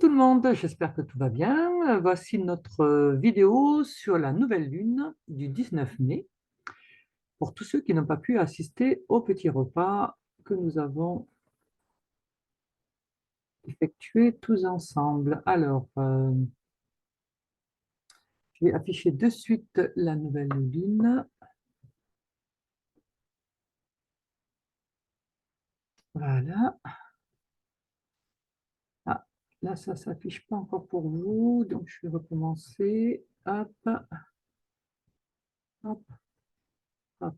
tout le monde, j'espère que tout va bien. Voici notre vidéo sur la nouvelle lune du 19 mai pour tous ceux qui n'ont pas pu assister au petit repas que nous avons effectué tous ensemble. Alors, je vais afficher de suite la nouvelle lune. Voilà. Ah, là, ça ne s'affiche pas encore pour vous, donc je vais recommencer. Hop, hop, hop.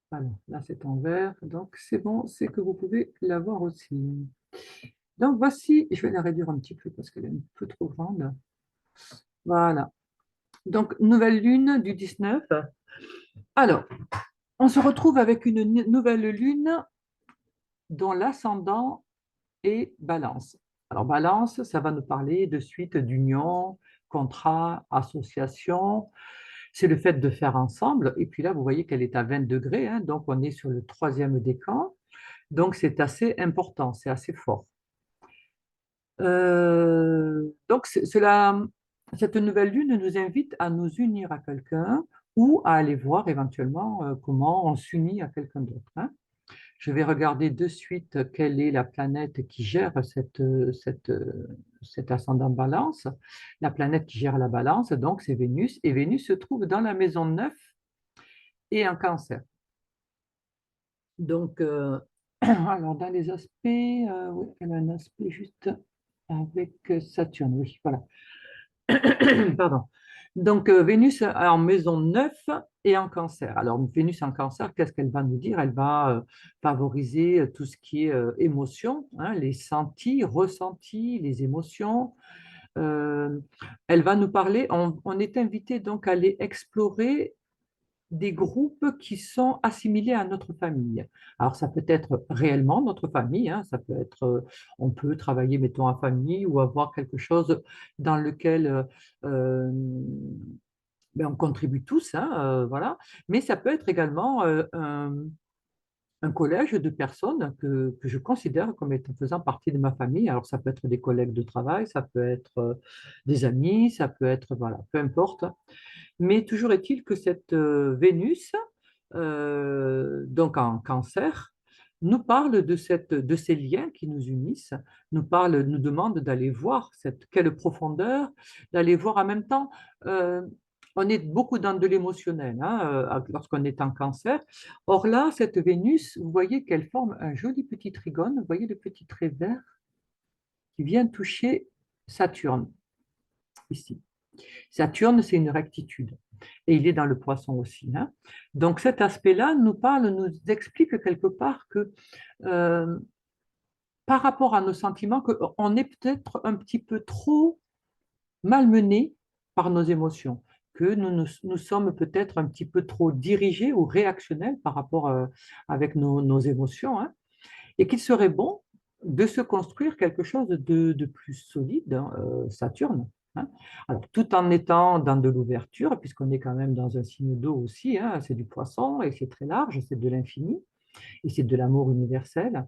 Voilà, là c'est en vert, donc c'est bon, c'est que vous pouvez la voir aussi. Donc voici, je vais la réduire un petit peu parce qu'elle est un peu trop grande. Voilà. Donc nouvelle lune du 19. Alors, on se retrouve avec une nouvelle lune dont l'ascendant est Balance. Alors Balance, ça va nous parler de suite d'union, contrat, association. C'est le fait de faire ensemble. Et puis là, vous voyez qu'elle est à 20 degrés, hein, donc on est sur le troisième décan. Donc c'est assez important, c'est assez fort. Donc, cette nouvelle lune nous invite à nous unir à quelqu'un ou à aller voir éventuellement comment on s'unit à quelqu'un d'autre, hein. Je vais regarder de suite quelle est la planète qui gère cet ascendant Balance. La planète qui gère la Balance, donc, c'est Vénus. Et Vénus se trouve dans la maison 9 et en Cancer. Donc, alors dans les aspects, oui, elle a un aspect juste avec Saturne, oui, voilà. Pardon. Donc, Vénus en maison 9 et en cancer. Alors, Vénus en cancer, qu'est-ce qu'elle va nous dire? Elle va favoriser tout ce qui est émotion, hein, les sentis, ressentis, les émotions. Euh, Elle va nous parler, on est invité donc à aller explorer des groupes qui sont assimilés à notre famille. Alors, ça peut être réellement notre famille, hein, ça peut être, on peut travailler, mettons, en famille ou avoir quelque chose dans lequel ben, on contribue tous, hein, voilà. Mais ça peut être également un collège de personnes que je considère comme étant faisant partie de ma famille. Alors, ça peut être des collègues de travail, ça peut être des amis, ça peut être, voilà, peu importe. Mais toujours est-il que cette Vénus, donc en cancer, nous parle de ces liens qui nous unissent, nous demande d'aller voir quelle profondeur, d'aller voir en même temps. On est beaucoup dans de l'émotionnel, hein, lorsqu'on est en cancer. Or là, cette Vénus, vous voyez qu'elle forme un joli petit trigone, vous voyez le petit trait vert qui vient toucher Saturne, ici. Saturne, c'est une rectitude. Et il est dans le poisson aussi, hein. Donc cet aspect-là nous explique quelque part que euh, par rapport à nos sentiments, qu'on est peut-être un petit peu trop malmené par nos émotions, que nous sommes peut-être un petit peu trop dirigés ou réactionnels par rapport avec nos émotions, hein, et qu'il serait bon de se construire quelque chose de plus solide, hein, Saturne, hein. Alors, tout en étant dans de l'ouverture, puisqu'on est quand même dans un signe d'eau aussi, hein, c'est du poisson et c'est très large, c'est de l'infini et c'est de l'amour universel.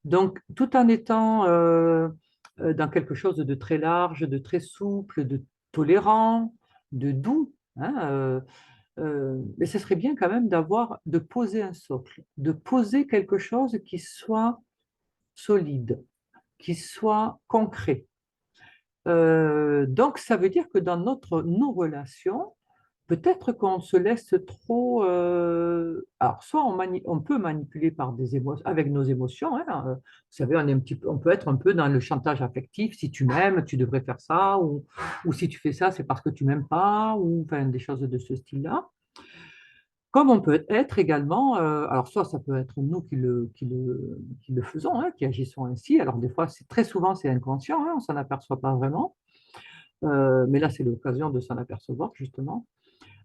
Donc, tout en étant dans quelque chose de très large, de très souple, de tolérant, de doux, hein, mais ce serait bien quand même de poser un socle, de poser quelque chose qui soit solide, qui soit concret. Donc, ça veut dire que dans nos relations, peut-être qu'on se laisse trop. Alors, soit on peut manipuler par des émotions, avec nos émotions, hein. Vous savez, on peut être un peu dans le chantage affectif. Si tu m'aimes, tu devrais faire ça, ou si tu fais ça, c'est parce que tu m'aimes pas, ou enfin, des choses de ce style-là. Comme on peut être également, alors soit ça peut être nous qui le faisons, hein, qui agissons ainsi. Alors des fois, très souvent c'est inconscient, hein, on s'en aperçoit pas vraiment. Mais là c'est l'occasion de s'en apercevoir justement.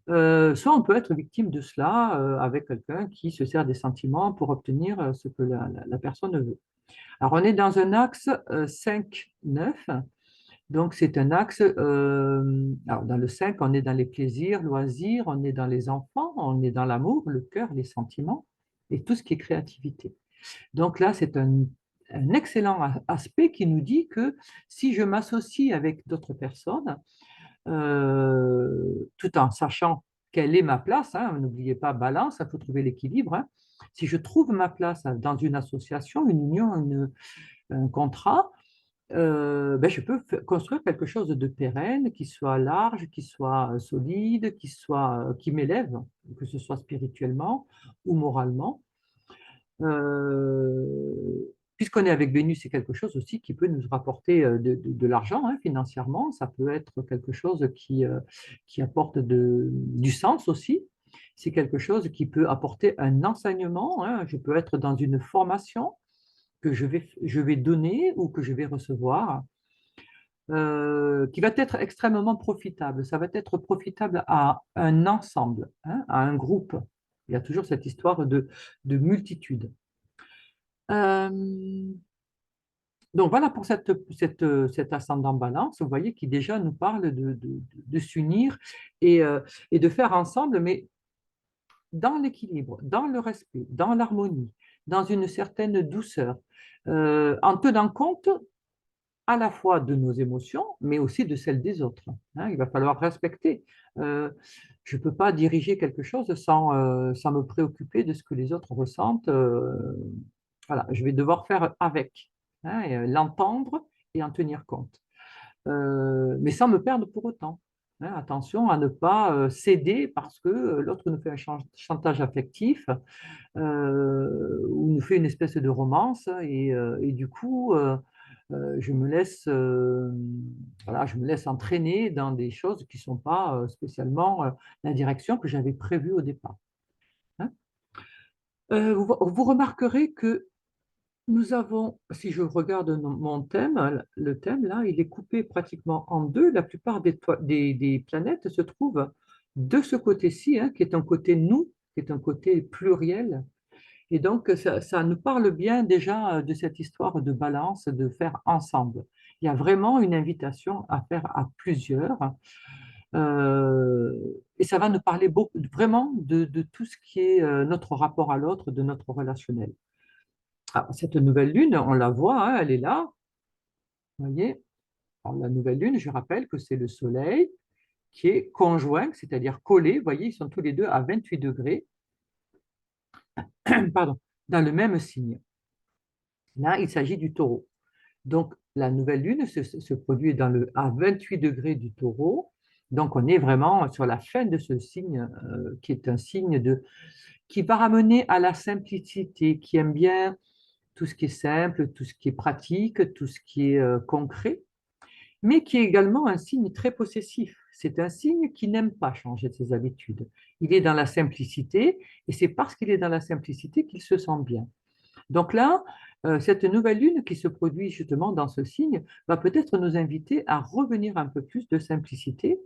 Soit on peut être victime de cela avec quelqu'un qui se sert des sentiments pour obtenir ce que la personne veut. Alors on est dans un axe 5-9. Donc, c'est un axe, alors dans le 5, on est dans les plaisirs, loisirs, on est dans les enfants, on est dans l'amour, le cœur, les sentiments et tout ce qui est créativité. Donc là, un excellent aspect qui nous dit que si je m'associe avec d'autres personnes, tout en sachant quelle est ma place, hein, n'oubliez pas balance, il faut trouver l'équilibre, hein. Si je trouve ma place dans une association, une union, un contrat, ben, je peux construire quelque chose de pérenne, qui soit large, qui soit solide, qui m'élève, que ce soit spirituellement ou moralement. Puisqu'on est avec Vénus, c'est quelque chose aussi qui peut nous rapporter de l'argent, hein, financièrement. Ça peut être quelque chose qui apporte du sens aussi. C'est quelque chose qui peut apporter un enseignement, hein. Je peux être dans une formation que je vais donner ou que je vais recevoir, qui va être extrêmement profitable. Ça va être profitable à un ensemble, hein, à un groupe. Il y a toujours cette histoire de multitude. Euh, donc voilà pour cet ascendant balance, vous voyez, qui déjà nous parle de s'unir et de faire ensemble, mais dans l'équilibre, dans le respect, dans l'harmonie, dans une certaine douceur, en tenant compte à la fois de nos émotions, mais aussi de celles des autres, hein. Il va falloir respecter. Euh, je ne peux pas diriger quelque chose sans me préoccuper de ce que les autres ressentent. Voilà, je vais devoir faire avec, hein, et, l'entendre et en tenir compte. Mais sans me perdre pour autant, hein. Attention à ne pas céder parce que l'autre nous fait un chantage affectif ou nous fait une espèce de romance et du coup, voilà, je me laisse entraîner dans des choses qui ne sont pas spécialement la direction que j'avais prévue au départ, hein. Vous remarquerez que nous avons, si je regarde mon thème, le thème là, il est coupé pratiquement en deux. La plupart des planètes se trouvent de ce côté-ci, hein, qui est un côté nous, qui est un côté pluriel. Et donc, ça nous parle bien déjà de cette histoire de balance, de faire ensemble. Il y a vraiment une invitation à faire à plusieurs. Et ça va nous parler beaucoup, vraiment de tout ce qui est notre rapport à l'autre, de notre relationnel. Ah, cette nouvelle lune, on la voit, hein, elle est là. Vous voyez? Alors, la nouvelle lune, je rappelle que c'est le Soleil qui est conjoint, c'est-à-dire collé. Vous voyez, ils sont tous les deux à 28 degrés, pardon, dans le même signe. Là, il s'agit du Taureau. Donc, la nouvelle lune se produit à 28 degrés du Taureau. Donc, on est vraiment sur la fin de ce signe, qui est un signe qui va ramener à la simplicité, qui aime bien tout ce qui est simple, tout ce qui est pratique, tout ce qui est concret, mais qui est également un signe très possessif. C'est un signe qui n'aime pas changer de ses habitudes. Il est dans la simplicité, et c'est parce qu'il est dans la simplicité qu'il se sent bien. Donc là, cette nouvelle lune qui se produit justement dans ce signe va peut-être nous inviter à revenir un peu plus de simplicité,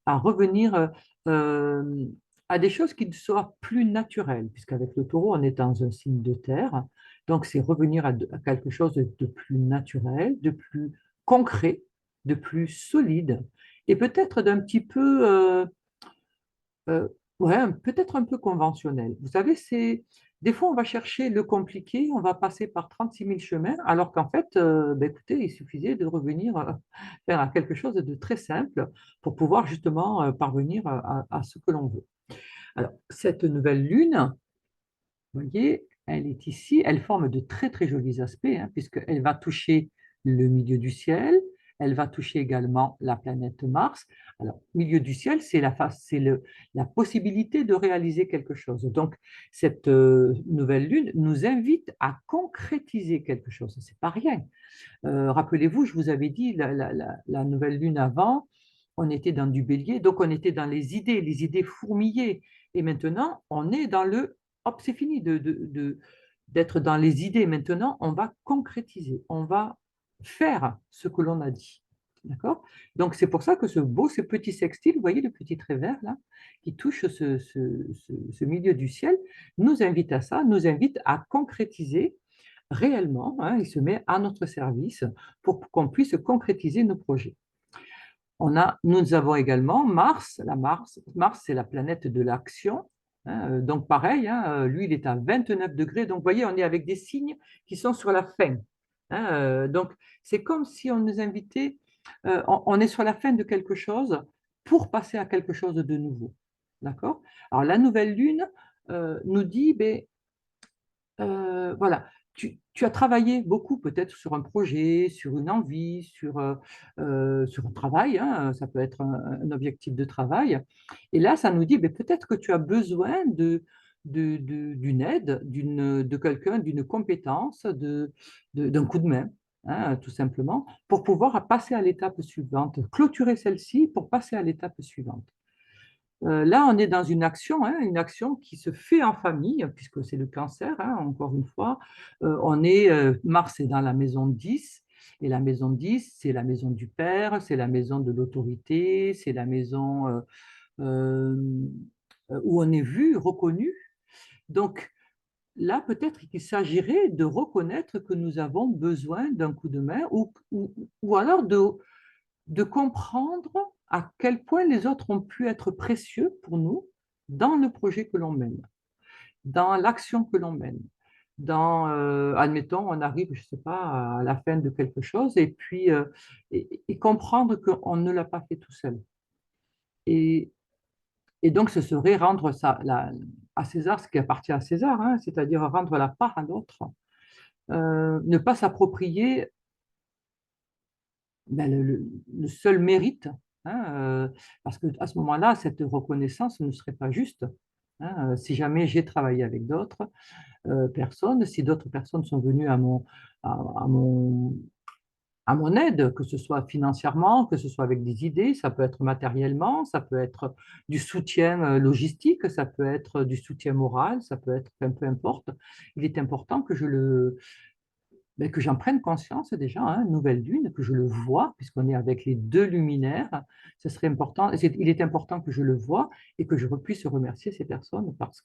à revenir euh, à des choses qui soient plus naturelles, puisqu'avec le taureau, on est dans un signe de terre. Donc, c'est revenir à quelque chose de plus naturel, de plus concret, de plus solide, et peut-être d'un petit peu euh, ouais, peut-être un peu conventionnel. Vous savez, des fois, on va chercher le compliqué, on va passer par 36 000 chemins, alors qu'en fait, ben, écoutez, il suffisait de revenir vers quelque chose de très simple pour pouvoir justement parvenir à ce que l'on veut. Alors, cette nouvelle lune, vous voyez, elle est ici, elle forme de très très jolis aspects, hein, puisqu'elle va toucher le milieu du ciel, elle va toucher également la planète Mars. Alors, milieu du ciel, c'est la possibilité de réaliser quelque chose. Donc, cette nouvelle lune nous invite à concrétiser quelque chose. C'est pas rien. Rappelez-vous, je vous avais dit, la nouvelle lune avant, on était dans du bélier, donc on était dans les idées fourmillées. Et maintenant, on est dans hop, c'est fini d'être dans les idées. Maintenant, on va concrétiser, on va faire ce que l'on a dit. D'accord? Donc, c'est pour ça que ce petit sextile, vous voyez le petit trait vert là, qui touche ce milieu du ciel, nous invite à ça, nous invite à concrétiser réellement, hein, il se met à notre service pour qu'on puisse concrétiser nos projets. Nous avons également Mars. Mars, c'est la planète de l'action, hein, donc pareil, hein, lui, il est à 29 degrés. Donc, vous voyez, on est avec des signes qui sont sur la fin. hein. Donc, c'est comme si on nous invitait, on est sur la fin de quelque chose pour passer à quelque chose de nouveau. D'accord? Alors, la nouvelle lune nous dit, ben, voilà, tu as travaillé beaucoup peut-être sur un projet, sur une envie, sur un travail, hein, ça peut être un objectif de travail. Et là, ça nous dit, ben, peut-être que tu as besoin d'une aide, de quelqu'un, d'une compétence, d'un coup de main, hein, tout simplement, pour pouvoir passer à l'étape suivante, clôturer celle-ci pour passer à l'étape suivante. Là, on est dans une action qui se fait en famille, puisque c'est le cancer, hein, encore une fois. Mars est dans la maison 10, et la maison 10, c'est la maison du père, c'est la maison de l'autorité, c'est la maison euh, où on est vu, reconnu. Donc là, peut-être qu'il s'agirait de reconnaître que nous avons besoin d'un coup de main ou alors de comprendre à quel point les autres ont pu être précieux pour nous dans le projet que l'on mène, dans l'action que l'on mène. Admettons, on arrive, je ne sais pas, à la fin de quelque chose et puis et comprendre qu'on ne l'a pas fait tout seul. Et, et donc, ce serait rendre à César ce qui appartient à César, hein, c'est-à-dire rendre la part à l'autre, ne pas s'approprier ben, le seul mérite, hein, parce qu'à ce moment-là, cette reconnaissance ne serait pas juste. Hein. Si jamais j'ai travaillé avec d'autres personnes, si d'autres personnes sont venues à, à mon, à mon aide, que ce soit financièrement, que ce soit avec des idées, ça peut être matériellement, ça peut être du soutien logistique, ça peut être du soutien moral, ça peut être peu importe. Il est important que j'en prenne conscience déjà, hein, nouvelle lune, que je le vois, puisqu'on est avec les deux luminaires, ce serait important, il est important que je le vois et que je puisse remercier ces personnes parce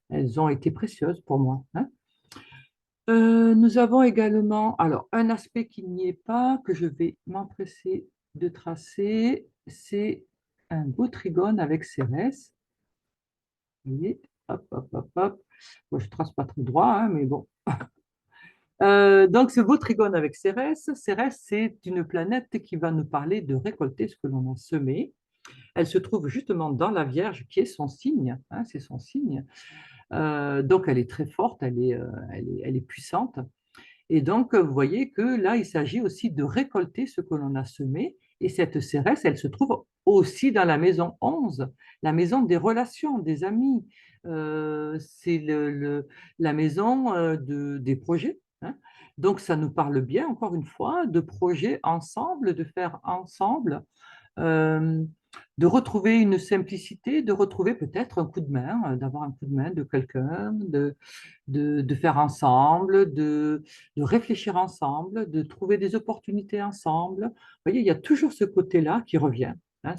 elles ont été précieuses pour moi. Hein. Nous avons également, alors, un aspect qui n'y est pas, que je vais m'empresser de tracer, c'est un beau trigone avec Cérès. Vous voyez, hop, hop, hop, hop. Bon, je ne trace pas trop droit, hein, mais bon. Donc, ce beau trigone avec Cérès, Cérès, c'est une planète qui va nous parler de récolter ce que l'on a semé. Elle se trouve justement dans la Vierge, qui est son signe, hein, c'est son signe. Donc, elle est très forte, elle est puissante. Et donc, vous voyez que là, il s'agit aussi de récolter ce que l'on a semé. Et cette Cérès, elle se trouve aussi dans la maison 11, la maison des relations, des amis. C'est la maison des projets. Hein. Donc, ça nous parle bien, encore une fois, de projets ensemble, de faire ensemble, euh, de retrouver une simplicité, de retrouver peut-être un coup de main, d'avoir un coup de main de quelqu'un, de faire ensemble, de réfléchir ensemble, de trouver des opportunités ensemble. Vous voyez, il y a toujours ce côté-là qui revient. Hein.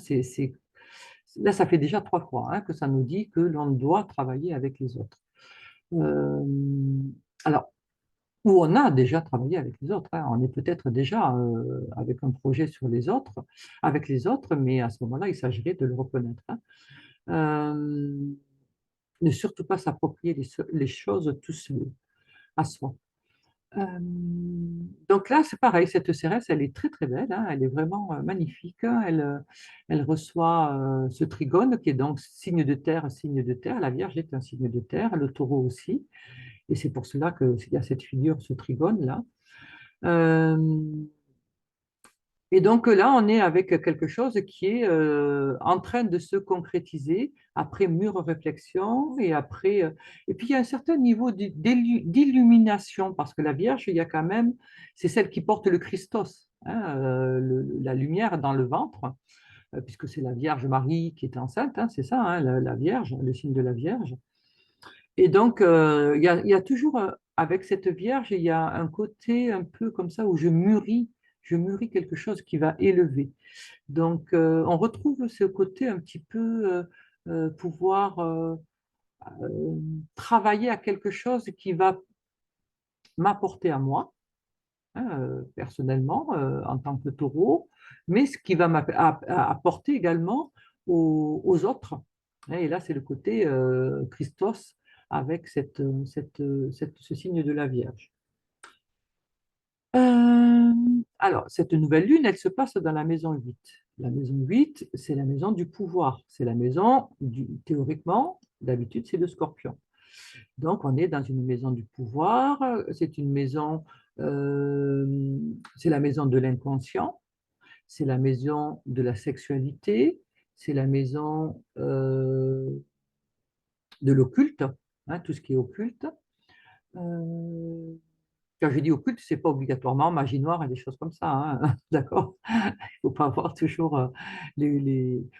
Là, ça fait déjà 3 fois hein, que ça nous dit que l'on doit travailler avec les autres. Euh, alors, où on a déjà travaillé avec les autres. Hein. On est peut-être déjà avec un projet sur les autres, avec les autres, mais à ce moment-là, il s'agirait de le reconnaître. Hein. Euh, ne surtout pas s'approprier les choses tout seul, à soi. Donc là, c'est pareil, cette CRS, elle est très très belle, hein, elle est vraiment magnifique. Hein. Elle reçoit ce trigone qui est donc signe de terre, signe de terre. La Vierge est un signe de terre, le taureau aussi. Et c'est pour cela qu'il y a cette figure, ce trigone-là. Euh, et donc là, on est avec quelque chose qui est en train de se concrétiser après mûre réflexion et puis il y a un certain niveau d'illumination parce que la Vierge, il y a quand même, c'est celle qui porte le Christos, hein, la lumière dans le ventre, puisque c'est la Vierge Marie qui est enceinte, hein, c'est ça, hein, la Vierge, le signe de la Vierge. Et donc, il y a toujours, avec cette Vierge, il y a un côté un peu comme ça où je mûris quelque chose qui va élever. Donc, on retrouve ce côté un petit peu pouvoir euh, travailler à quelque chose qui va m'apporter à moi, hein, personnellement, en tant que taureau, mais ce qui va apporter également aux autres. Et là, c'est le côté Christos avec ce signe de la Vierge. Euh, alors, cette nouvelle lune, elle se passe dans la maison 8. La maison 8, c'est la maison du pouvoir. C'est la maison, théoriquement, d'habitude, c'est le scorpion. Donc, on est dans une maison du pouvoir. C'est une maison, euh, c'est la maison de l'inconscient, c'est la maison de la sexualité, c'est la maison de l'occulte, hein, tout ce qui est occulte. Euh, Quand je dis occulte, c'est pas obligatoirement magie noire et des choses comme ça, hein, d'accord? Il faut pas avoir toujours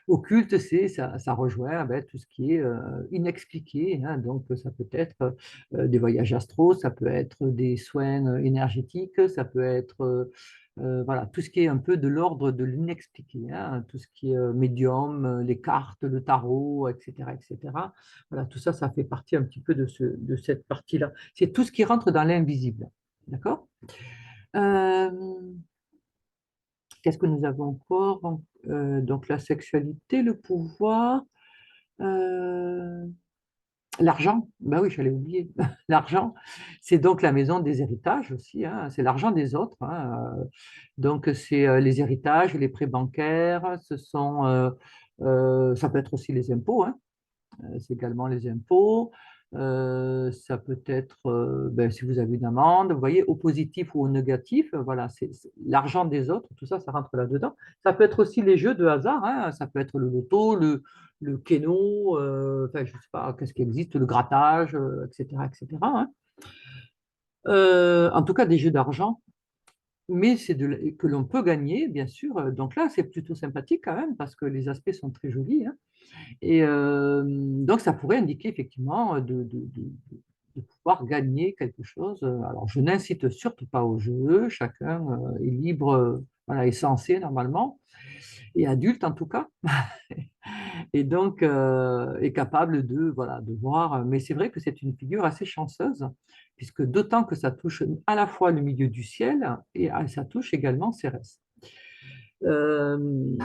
occultes, ça rejoint ben, tout ce qui est inexpliqué, hein. Donc ça peut être des voyages astraux, ça peut être des soins énergétiques, ça peut être voilà, tout ce qui est un peu de l'ordre de l'inexpliqué, hein, tout ce qui est médium, les cartes, le tarot, etc., etc. Voilà, tout ça, ça fait partie un petit peu de cette partie-là. C'est tout ce qui rentre dans l'invisible. D'accord? Euh, Qu'est-ce que nous avons encore? Donc la sexualité, le pouvoir, euh, l'argent. Ben oui, j'allais oublier. L'argent, c'est donc la maison des héritages aussi, hein. C'est l'argent des autres, hein. Donc c'est les héritages, les prêts bancaires, ça peut être aussi les impôts, hein. C'est également les impôts. Ça peut être, ben, si vous avez une amende, vous voyez, au positif ou au négatif, voilà, c'est l'argent des autres, tout ça, ça rentre là-dedans. Ça peut être aussi les jeux de hasard, hein, ça peut être le loto, le kéno, enfin, je ne sais pas, qu'est-ce qui existe, le grattage, etc., etc., hein. En tout cas, des jeux d'argent, mais que l'on peut gagner, bien sûr. Donc là, c'est plutôt sympathique quand même, parce que les aspects sont très jolis, hein. Et donc, ça pourrait indiquer effectivement de pouvoir gagner quelque chose. Alors, je n'incite surtout pas au jeu. Chacun est libre, voilà, est censé normalement, et adulte en tout cas, et donc est capable de, voilà, de voir. Mais c'est vrai que c'est une figure assez chanceuse, puisque d'autant que ça touche à la fois le milieu du ciel et ça touche également Cérès. Euh,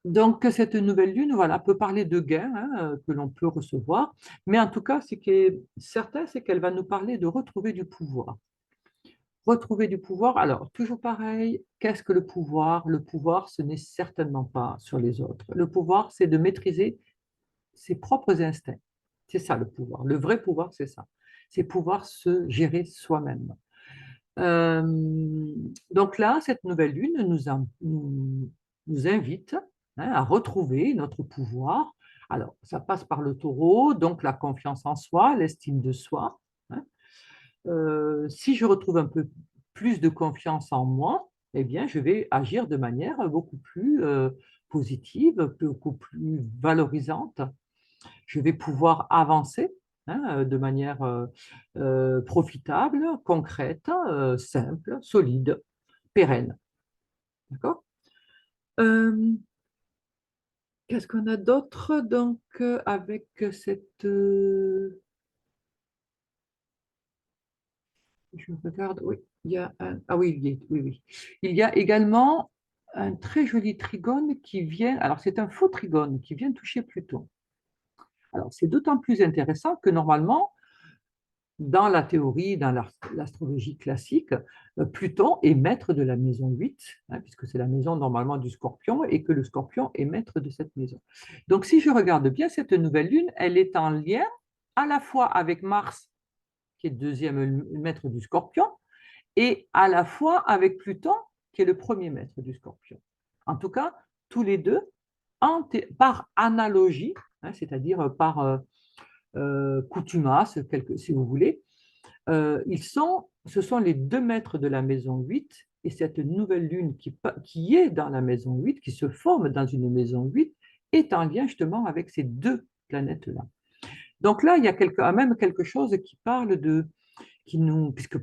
Donc, cette nouvelle lune, voilà, peut parler de gains hein, que l'on peut recevoir, mais en tout cas, ce qui est certain, c'est qu'elle va nous parler de retrouver du pouvoir. Retrouver du pouvoir, alors, toujours pareil, qu'est-ce que le pouvoir? Le pouvoir, ce n'est certainement pas sur les autres. Le pouvoir, c'est de maîtriser ses propres instincts. C'est ça le pouvoir. Le vrai pouvoir, c'est ça. C'est pouvoir se gérer soi-même. Euh, donc là, cette nouvelle lune nous invite hein, à retrouver notre pouvoir. Alors, ça passe par le taureau, donc la confiance en soi, l'estime de soi, hein. Si je retrouve un peu plus de confiance en moi, eh bien, je vais agir de manière beaucoup plus positive, beaucoup plus valorisante. Je vais pouvoir avancer hein, de manière profitable, concrète, simple, solide, pérenne. D'accord? Euh, Qu'est-ce qu'on a d'autre donc avec cette... je regarde, oui, il y a un... Ah oui, oui, oui. Il y a également un très joli trigone qui vient... Alors, c'est un faux trigone qui vient toucher Pluton. Alors, c'est d'autant plus intéressant que normalement, dans la théorie, dans l'astrologie classique, Pluton est maître de la maison 8, hein, puisque c'est la maison normalement du Scorpion, et que le Scorpion est maître de cette maison. Donc si je regarde bien cette nouvelle lune, elle est en lien à la fois avec Mars, qui est le deuxième maître du Scorpion, et à la fois avec Pluton, qui est le premier maître du Scorpion. En tout cas, tous les deux, par analogie, hein, c'est-à-dire par coutumas, si vous voulez, ce sont les deux maîtres de la maison 8 et cette nouvelle lune qui est dans la maison 8, qui se forme dans une maison 8, est en lien justement avec ces deux planètes-là. Donc là, il y a même quelque chose qui parle puisque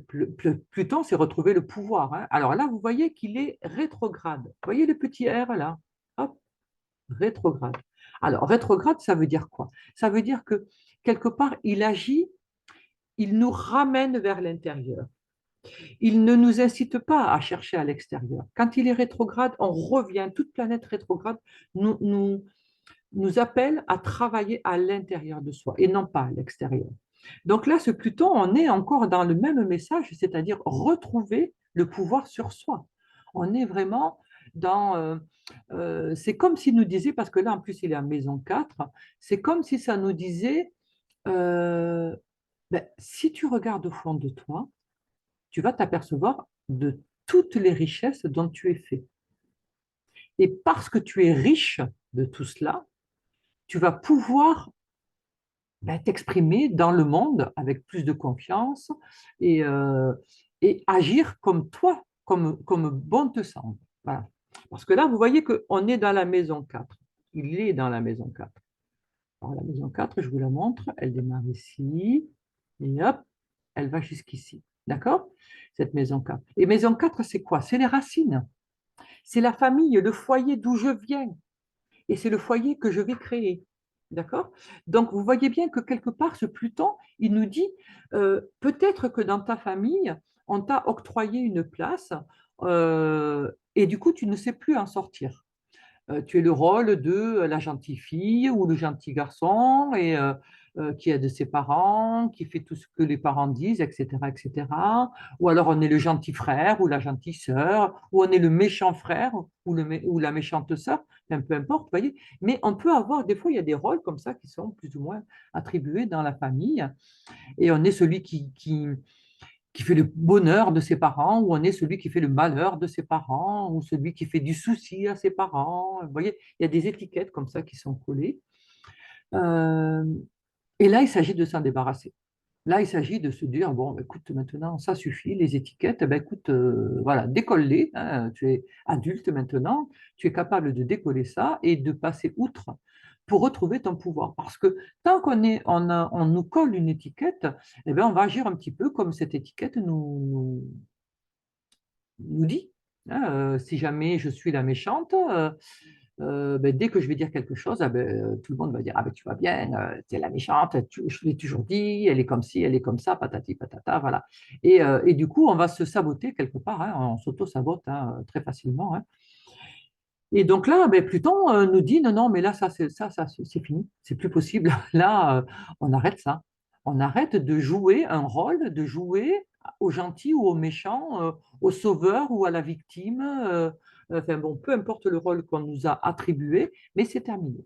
Pluton s'est retrouvé le pouvoir, hein. Alors là, vous voyez qu'il est rétrograde. Vous voyez le petit R là? Hop, rétrograde. Alors, rétrograde, ça veut dire quoi? Ça veut dire que quelque part, il nous ramène vers l'intérieur. Il ne nous incite pas à chercher à l'extérieur. Quand il est rétrograde, on revient, toute planète rétrograde nous appelle à travailler à l'intérieur de soi et non pas à l'extérieur. Donc là, ce Pluton, on est encore dans le même message, c'est-à-dire retrouver le pouvoir sur soi. On est vraiment dans... c'est comme s'il nous disait, parce que là, en plus, il est en maison 4, c'est comme si ça nous disait, euh, ben, si tu regardes au fond de toi, tu vas t'apercevoir de toutes les richesses dont tu es fait. Et parce que tu es riche de tout cela, tu vas pouvoir t'exprimer dans le monde avec plus de confiance et, euh, et agir comme toi, comme bon te semble. Voilà. Parce que là, vous voyez qu'on est dans la maison 4. Il est dans la maison 4. Alors, la maison 4, je vous la montre, elle démarre ici, et hop, elle va jusqu'ici. D'accord? Cette maison 4. Et maison 4, c'est quoi? C'est les racines. C'est la famille, le foyer d'où je viens et c'est le foyer que je vais créer. D'accord? Donc, vous voyez bien que quelque part, ce Pluton, il nous dit, peut-être que dans ta famille, on t'a octroyé une place et du coup, tu ne sais plus en sortir. Tu es le rôle de la gentille fille ou le gentil garçon et qui aide ses parents, qui fait tout ce que les parents disent, etc., etc. Ou alors on est le gentil frère ou la gentille sœur, ou on est le méchant frère ou la méchante sœur, enfin, peu importe, vous voyez. Mais on peut avoir, des fois, il y a des rôles comme ça qui sont plus ou moins attribués dans la famille, et on est celui qui fait le bonheur de ses parents, ou on est celui qui fait le malheur de ses parents, ou celui qui fait du souci à ses parents. Vous voyez, il y a des étiquettes comme ça qui sont collées. Euh, et là, il s'agit de s'en débarrasser. Là, il s'agit de se dire, bon, bah, écoute, maintenant, ça suffit, les étiquettes, ben, écoute, voilà, décolle-les, hein, tu es adulte maintenant, tu es capable de décoller ça et de passer outre pour retrouver ton pouvoir. Parce que tant on nous colle une étiquette, eh ben, on va agir un petit peu comme cette étiquette nous dit. Hein, si jamais je suis la méchante, ben, dès que je vais dire quelque chose, ah ben, tout le monde va dire, ah ben, tu vas bien, tu es la méchante, je l'ai toujours dit, elle est comme ci, elle est comme ça, patati patata, voilà. Et du coup, on va se saboter quelque part, hein, on s'auto-sabote hein, très facilement. Hein. Et donc là, ben, Pluton nous dit, non, non, mais là, c'est fini, c'est plus possible. Là, on arrête ça. On arrête de jouer un rôle, de jouer au gentil ou au méchant, au sauveur ou à la victime. Enfin bon, peu importe le rôle qu'on nous a attribué, mais c'est terminé.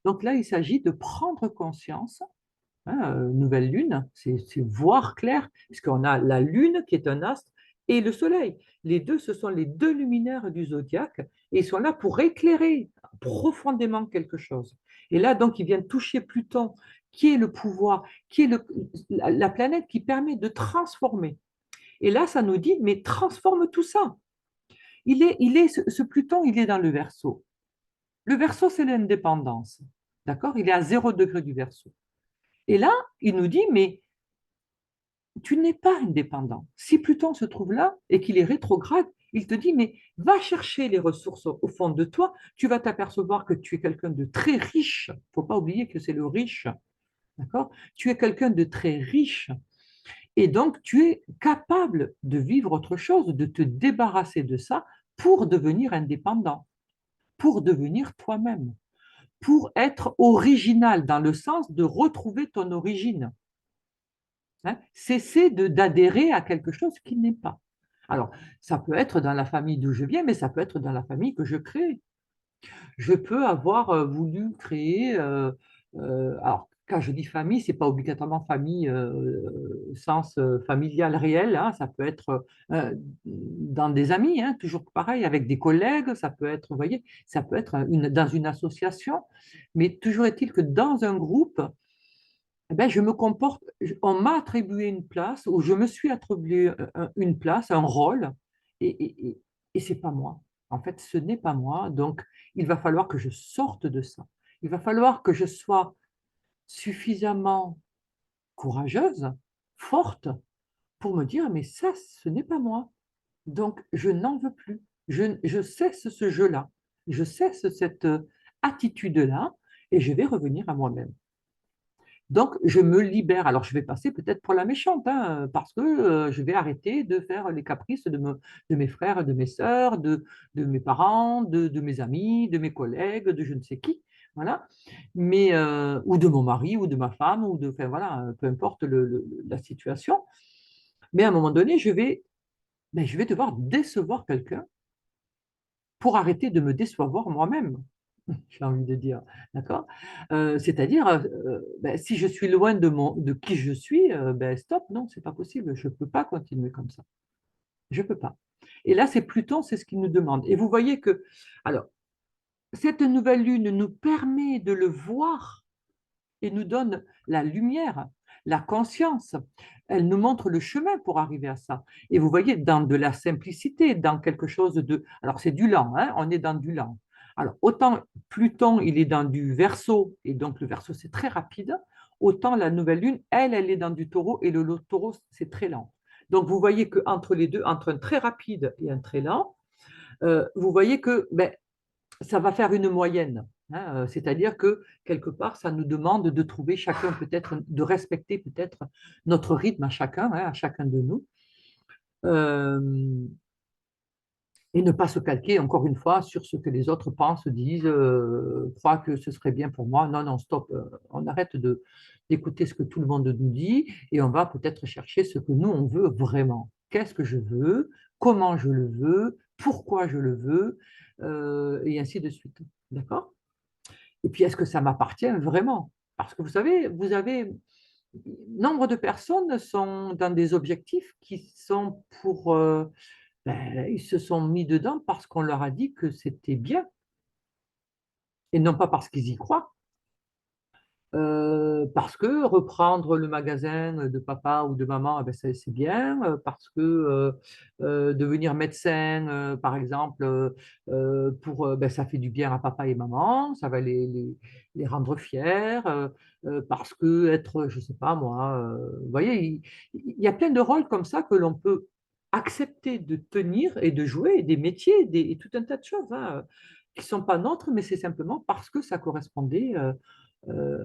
Donc là, il s'agit de prendre conscience. Hein, nouvelle lune, c'est voir clair, puisqu'on a la lune qui est un astre et le soleil. Les deux, ce sont les deux luminaires du zodiaque et ils sont là pour éclairer profondément quelque chose. Et là, donc, ils viennent toucher Pluton, qui est le pouvoir, qui est la planète qui permet de transformer. Et là, ça nous dit, mais transforme tout ça. Ce Pluton, il est dans le Verseau. Le Verseau, c'est l'indépendance. D'accord? Il est à 0 degré du Verseau. Et là, il nous dit, mais tu n'es pas indépendant. Si Pluton se trouve là et qu'il est rétrograde, il te dit, mais va chercher les ressources au fond de toi, tu vas t'apercevoir que tu es quelqu'un de très riche. Il ne faut pas oublier que c'est le riche, d'accord? Tu es quelqu'un de très riche et donc tu es capable de vivre autre chose, de te débarrasser de ça pour devenir indépendant, pour devenir toi-même, pour être original dans le sens de retrouver ton origine. Hein, cesser d'adhérer à quelque chose qui n'est pas. Alors, ça peut être dans la famille d'où je viens, mais ça peut être dans la famille que je crée. Je peux avoir voulu créer, alors quand je dis famille, c'est pas obligatoirement famille sens familial réel, hein, ça peut être dans des amis, hein, toujours pareil, avec des collègues, ça peut être, vous voyez, ça peut être dans une association, mais toujours est-il que dans un groupe, eh ben, je me comporte, on m'a attribué une place ou je me suis attribué une place, un rôle, et c'est pas moi. En fait, ce n'est pas moi. Donc, il va falloir que je sorte de ça. Il va falloir que je sois suffisamment courageuse, forte, pour me dire, mais ça, ce n'est pas moi. Donc, je n'en veux plus. Je cesse ce jeu-là. Je cesse cette attitude-là et je vais revenir à moi-même. Donc, je me libère. Alors, je vais passer peut-être pour la méchante, hein, parce que je vais arrêter de faire les caprices de mes frères, de mes sœurs, de mes parents, de mes amis, de mes collègues, de je ne sais qui. Voilà. Mais, ou de mon mari, ou de ma femme, ou de, enfin, voilà, peu importe la situation. Mais à un moment donné, ben, je vais devoir décevoir quelqu'un pour arrêter de me décevoir moi-même, j'ai envie de dire. D'accord? C'est-à-dire, ben, si je suis loin de qui je suis, ben, stop, non, c'est pas possible. Je ne peux pas continuer comme ça. Je ne peux pas. Et là, c'est Pluton, c'est ce qu'il nous demande. Et vous voyez que, alors, cette nouvelle lune nous permet de le voir et nous donne la lumière, la conscience. Elle nous montre le chemin pour arriver à ça. Et vous voyez, dans de la simplicité, dans quelque chose de... Alors, c'est du lent, hein, on est dans du lent. Alors, autant Pluton, il est dans du Verseau, et donc le Verseau, c'est très rapide, autant la nouvelle lune, elle est dans du Taureau, et le Taureau, c'est très lent. Donc, vous voyez qu'entre les deux, entre un très rapide et un très lent, vous voyez que ben, ça va faire une moyenne. Hein, c'est-à-dire que quelque part, ça nous demande de trouver chacun peut-être, de respecter peut-être notre rythme à chacun, hein, à chacun de nous, euh, et ne pas se calquer encore une fois sur ce que les autres pensent, disent, croient que ce serait bien pour moi. Non, non, stop, on arrête d'écouter ce que tout le monde nous dit et on va peut-être chercher ce que nous, on veut vraiment. Qu'est-ce que je veux? Comment je le veux? Pourquoi je le veux? Et ainsi de suite. D'accord? Et puis, est-ce que ça m'appartient vraiment? Parce que vous avez nombre de personnes sont dans des objectifs qui sont pour, ben, ils se sont mis dedans parce qu'on leur a dit que c'était bien et non pas parce qu'ils y croient. Parce que reprendre le magasin de papa ou de maman, eh ben, c'est bien, parce que devenir médecin, par exemple, ben, ça fait du bien à papa et maman, ça va les rendre fiers, parce que être, je sais pas moi, vous voyez, il y a plein de rôles comme ça que l'on peut accepter de tenir et de jouer, et des métiers, et tout un tas de choses hein, qui ne sont pas nôtres, mais c'est simplement parce que ça correspondait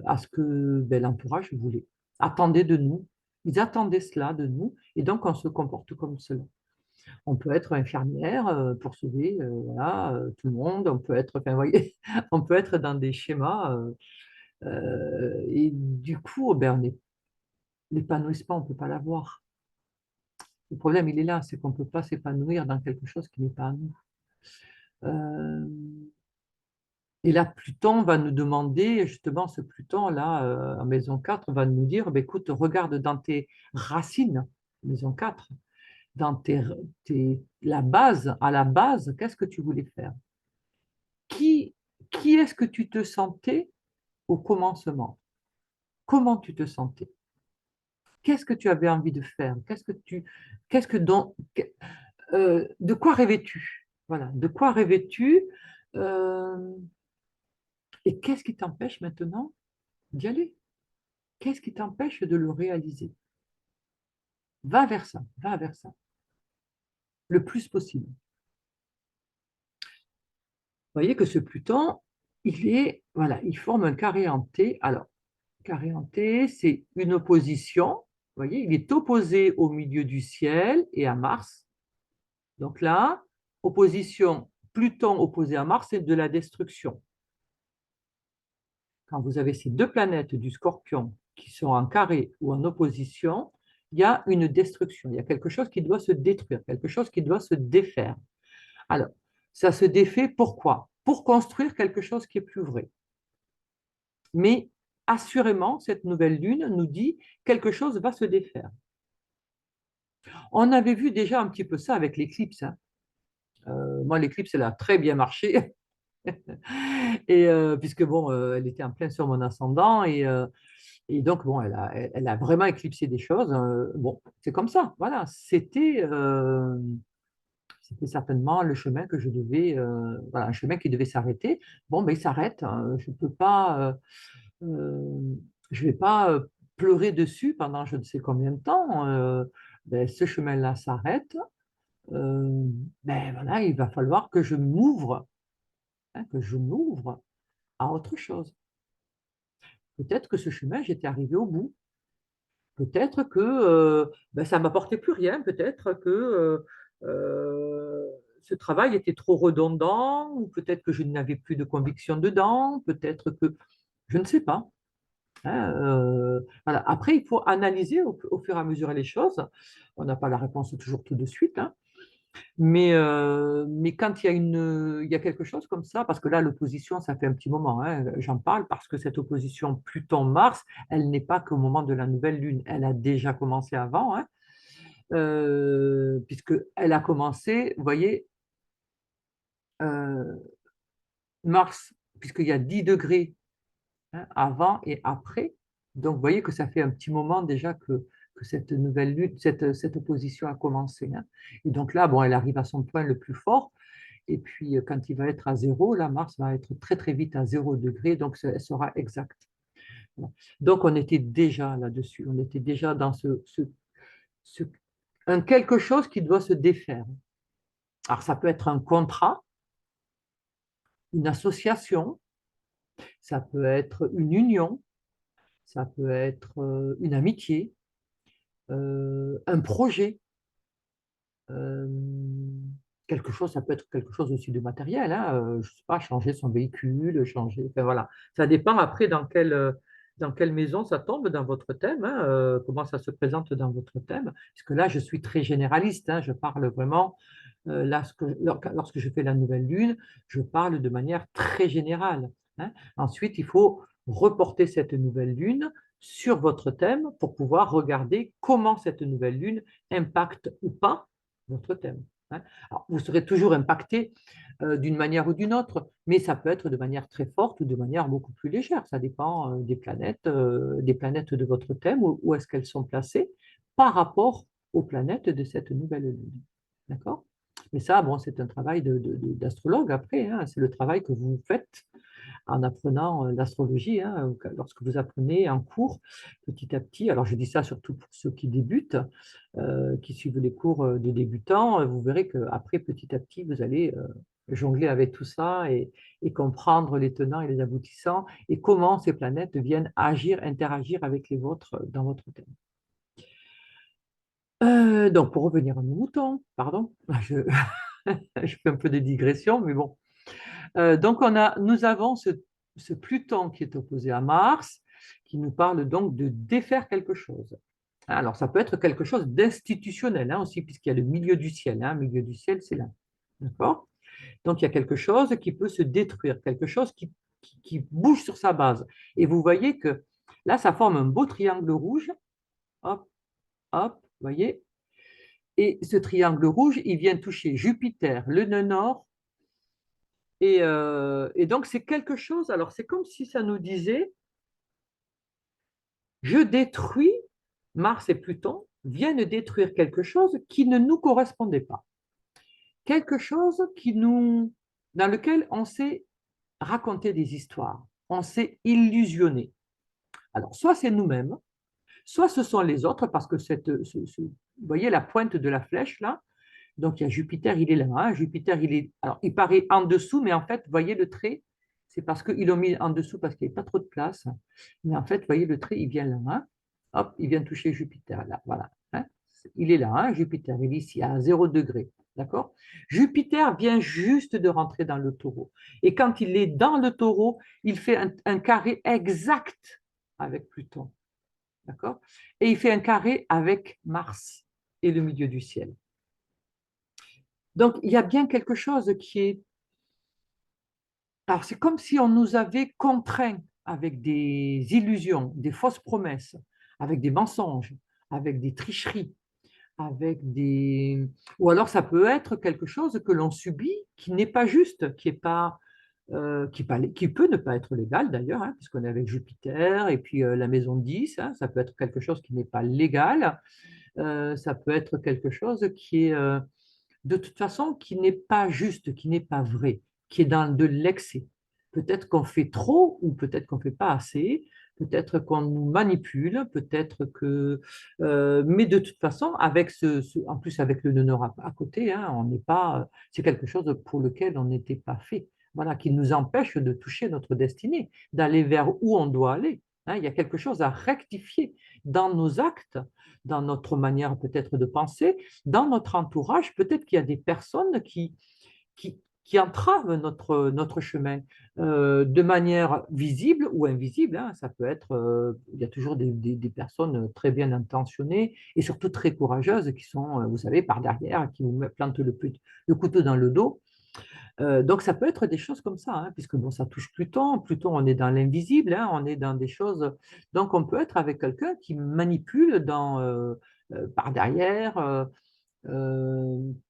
à ce que ben, l'entourage voulait, attendait de nous. Ils attendaient cela de nous, et donc on se comporte comme cela. On peut être infirmière pour sauver voilà, tout le monde, on peut être, enfin, vous voyez, on peut être dans des schémas, et du coup, ben, l'épanouissement, on ne peut pas l'avoir. Le problème, il est là, c'est qu'on ne peut pas s'épanouir dans quelque chose qui n'est pas à nous. Euh, Et là, Pluton va nous demander, justement, ce Pluton-là, en maison 4, va nous dire, bah, écoute, regarde dans tes racines, maison 4, dans la base, à la base, qu'est-ce que tu voulais faire? Qui, qui est-ce que tu te sentais au commencement? Comment tu te sentais? Qu'est-ce que tu avais envie de faire? Qu'est-ce que dans, de quoi rêvais-tu? Voilà, de quoi rêvais-tu? Euh, et qu'est-ce qui t'empêche maintenant d'y aller? Qu'est-ce qui t'empêche de le réaliser? Va vers ça, va vers ça, le plus possible. Vous voyez que ce Pluton, voilà, il forme un carré en T. Alors, carré en T, c'est une opposition. Vous voyez, il est opposé au milieu du ciel et à Mars. Donc là, opposition, Pluton opposé à Mars, c'est de la destruction. Quand vous avez ces deux planètes du Scorpion qui sont en carré ou en opposition, il y a une destruction, il y a quelque chose qui doit se détruire, quelque chose qui doit se défaire. Alors, ça se défait pourquoi? Pour construire quelque chose qui est plus vrai. Mais assurément, cette nouvelle lune nous dit quelque chose va se défaire. On avait vu déjà un petit peu ça avec l'éclipse. Hein. Moi, l'éclipse, elle a très bien marché. Et puisque bon, elle était en plein sur mon ascendant et donc bon, elle a vraiment éclipsé des choses. Bon, c'est comme ça. Voilà, c'était certainement le chemin que je devais, voilà, un chemin qui devait s'arrêter. Bon, mais il s'arrête. Hein. Je peux pas, je vais pas pleurer dessus pendant je ne sais combien de temps. Ben, ce chemin-là s'arrête. Euh, ben voilà, il va falloir que je m'ouvre, hein, que je m'ouvre à autre chose. Peut-être que ce chemin, j'étais arrivé au bout. Peut-être que ben, ça ne m'apportait plus rien. Peut-être que ce travail était trop redondant, ou peut-être que je n'avais plus de conviction dedans, peut-être que je ne sais pas. Hein, voilà. Après, il faut analyser au fur et à mesure les choses. On n'a pas la réponse toujours tout de suite, hein. Mais quand il y a quelque chose comme ça, parce que là, l'opposition, ça fait un petit moment, hein, j'en parle, parce que cette opposition Pluton-Mars, elle n'est pas qu'au moment de la nouvelle lune, elle a déjà commencé avant, hein, puisqu'elle a commencé, vous voyez, euh, Mars, puisqu'il y a 10 degrés, hein, avant et après. Donc, vous voyez que ça fait un petit moment déjà que cette nouvelle lutte, cette opposition a commencé, hein. Et donc là, bon, elle arrive à son point le plus fort. Et puis, quand il va être à zéro, là, Mars va être très, très vite à 0 degré, donc elle sera exacte. Voilà. Donc, on était déjà là-dessus. On était déjà dans ce- un quelque chose qui doit se défaire. Alors, ça peut être un contrat, une association, ça peut être une union, ça peut être une amitié, un projet, euh, quelque chose, ça peut être quelque chose aussi de matériel, hein, je ne sais pas, changer son véhicule, changer, enfin voilà. Ça dépend après dans quelle maison ça tombe dans votre thème, hein, comment ça se présente dans votre thème, puisque là, je suis très généraliste, hein, je parle vraiment, lorsque je fais la nouvelle lune, je parle de manière très générale, hein. Ensuite, il faut reporter cette nouvelle lune sur votre thème pour pouvoir regarder comment cette nouvelle lune impacte ou pas votre thème, hein. Alors, vous serez toujours impacté d'une manière ou d'une autre, mais ça peut être de manière très forte ou de manière beaucoup plus légère. Ça dépend des planètes de votre thème, où est-ce qu'elles sont placées par rapport aux planètes de cette nouvelle lune. D'accord? Mais ça, bon, c'est un travail d'astrologue après, hein. C'est le travail que vous faites en apprenant l'astrologie, hein, lorsque vous apprenez en cours petit à petit. Alors, je dis ça surtout pour ceux qui débutent, qui suivent les cours de débutants. Vous verrez qu'après, petit à petit, vous allez jongler avec tout ça et comprendre les tenants et les aboutissants et comment ces planètes viennent agir, interagir avec les vôtres dans votre thème. Donc, pour revenir à nos moutons, pardon, je fais un peu de digression, mais bon. Donc, nous avons ce Pluton qui est opposé à Mars, qui nous parle donc de défaire quelque chose. Alors, ça peut être quelque chose d'institutionnel, hein, aussi, puisqu'il y a le milieu du ciel, hein. Le milieu du ciel, c'est là. D'accord? Donc, il y a quelque chose qui peut se détruire, quelque chose qui bouge sur sa base. Et vous voyez que là, ça forme un beau triangle rouge. Hop, hop, vous voyez? Et ce triangle rouge, il vient toucher Jupiter, le nœud nord. Et donc, c'est quelque chose, alors c'est comme si ça nous disait, je détruis, Mars et Pluton viennent détruire quelque chose qui ne nous correspondait pas. Quelque chose dans lequel on s'est raconté des histoires, on s'est illusionné. Alors, soit c'est nous-mêmes, soit ce sont les autres, parce que vous voyez la pointe de la flèche là, donc il y a Jupiter, il est là, hein. Jupiter, alors il paraît en dessous, mais en fait, vous voyez le trait, c'est parce qu'ils l'ont mis en dessous parce qu'il n'y a pas trop de place. Mais en fait, vous voyez le trait, il vient là, hein. Hop, il vient toucher Jupiter là, voilà, hein. Il est là, hein, Jupiter, il est ici à 0 degré. D'accord? Jupiter vient juste de rentrer dans le taureau. Et quand il est dans le taureau, il fait un carré exact avec Pluton. D'accord? Et il fait un carré avec Mars et le milieu du ciel. Donc, il y a bien quelque chose qui est... Alors, c'est comme si on nous avait contraints avec des illusions, des fausses promesses, avec des mensonges, avec des tricheries, avec des... Ou alors, ça peut être quelque chose que l'on subit qui n'est pas juste, qui est pas... qui peut ne pas être légal d'ailleurs, hein, puisqu'on est avec Jupiter et puis la maison 10, hein, ça peut être quelque chose qui n'est pas légal, ça peut être quelque chose qui est de toute façon, qui n'est pas juste, qui n'est pas vrai, qui est dans de l'excès. Peut-être qu'on fait trop ou peut-être qu'on ne fait pas assez, peut-être qu'on nous manipule, peut-être que... mais de toute façon, en plus avec le nœud à côté, hein, on n'est pas, c'est quelque chose pour lequel on n'était pas fait. Voilà, qui nous empêche de toucher notre destinée, d'aller vers où on doit aller, hein. Il y a quelque chose à rectifier dans nos actes, dans notre manière peut-être de penser, dans notre entourage, peut-être qu'il y a des personnes qui entravent notre chemin de manière visible ou invisible, hein. Ça peut être, il y a toujours des personnes très bien intentionnées et surtout très courageuses qui sont, vous savez, par derrière, qui vous plantent le couteau dans le dos. Donc ça peut être des choses comme ça, hein, puisque bon, ça touche Pluton. Pluton, on est dans l'invisible, hein, on est dans des choses. Donc on peut être avec quelqu'un qui manipule par derrière.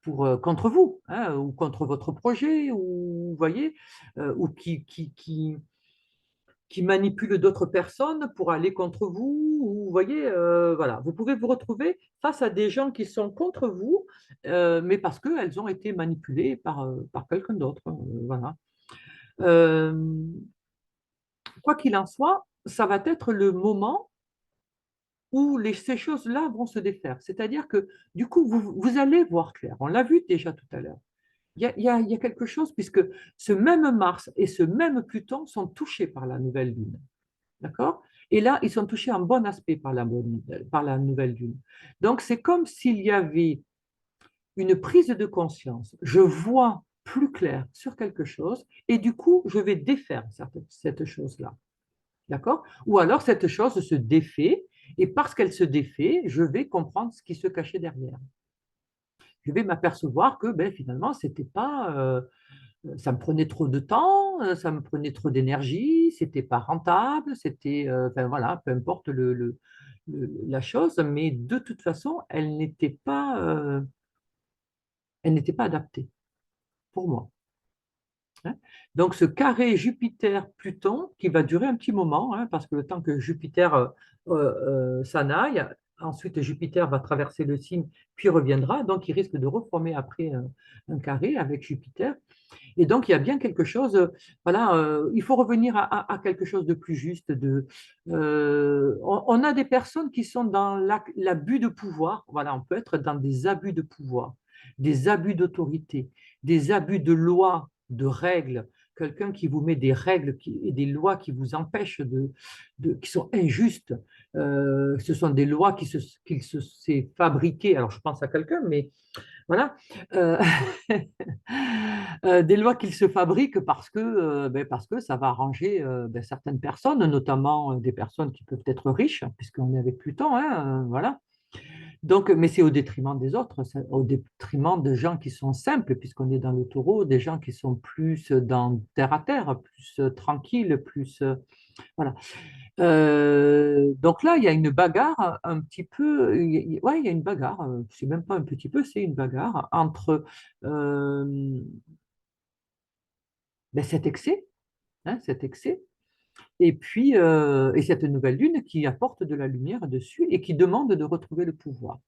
Contre vous, hein, ou contre votre projet, ou vous voyez, ou qui manipule d'autres personnes pour aller contre vous, ou vous voyez, voilà, vous pouvez vous retrouver face à des gens qui sont contre vous, mais parce qu'elles ont été manipulées par quelqu'un d'autre, voilà. Euh, Quoi qu'il en soit, ça va être le moment où ces choses-là vont se défaire. C'est-à-dire que du coup, vous allez voir clair. On l'a vu déjà tout à l'heure. Il y a quelque chose, puisque ce même Mars et ce même Pluton sont touchés par la nouvelle Lune. D'accord? Et là, ils sont touchés en bon aspect par la nouvelle Lune. Donc, c'est comme s'il y avait une prise de conscience. Je vois plus clair sur quelque chose et du coup, je vais défaire cette chose-là. D'accord? Ou alors, cette chose se défait et parce qu'elle se défait, je vais comprendre ce qui se cachait derrière. Je vais m'apercevoir que ben, finalement, c'était pas, ça me prenait trop de temps, ça me prenait trop d'énergie, c'était pas rentable, c'était, enfin voilà, peu importe la chose, mais de toute façon, elle n'était pas adaptée pour moi, hein. Donc ce carré Jupiter-Pluton, qui va durer un petit moment, hein, parce que le temps que Jupiter s'en aille, ensuite Jupiter va traverser le signe, puis reviendra, donc il risque de reformer après un carré avec Jupiter. Et donc, il y a bien quelque chose, voilà, il faut revenir à quelque chose de plus juste. On a des personnes qui sont dans l'abus de pouvoir, voilà, on peut être dans des abus de pouvoir, des abus d'autorité, des abus de loi, de règles, quelqu'un qui vous met des règles et des lois qui vous empêchent qui sont injustes. Ce sont des lois qu'il se s'est fabriquées. Alors, je pense à quelqu'un, mais voilà. Euh, des lois qu'ils se fabriquent parce que ça va arranger certaines personnes, notamment des personnes qui peuvent être riches, puisqu'on est avec Pluton, hein, voilà. Donc, mais c'est au détriment des autres, c'est au détriment de gens qui sont simples, puisqu'on est dans le taureau, des gens qui sont plus dans terre à terre, plus tranquilles, plus. Voilà. Donc là, il y a une bagarre un petit peu, ouais, il y a une bagarre, c'est même pas un petit peu, c'est une bagarre entre cet excès, hein, cet excès, et puis et cette nouvelle lune qui apporte de la lumière dessus et qui demande de retrouver le pouvoir.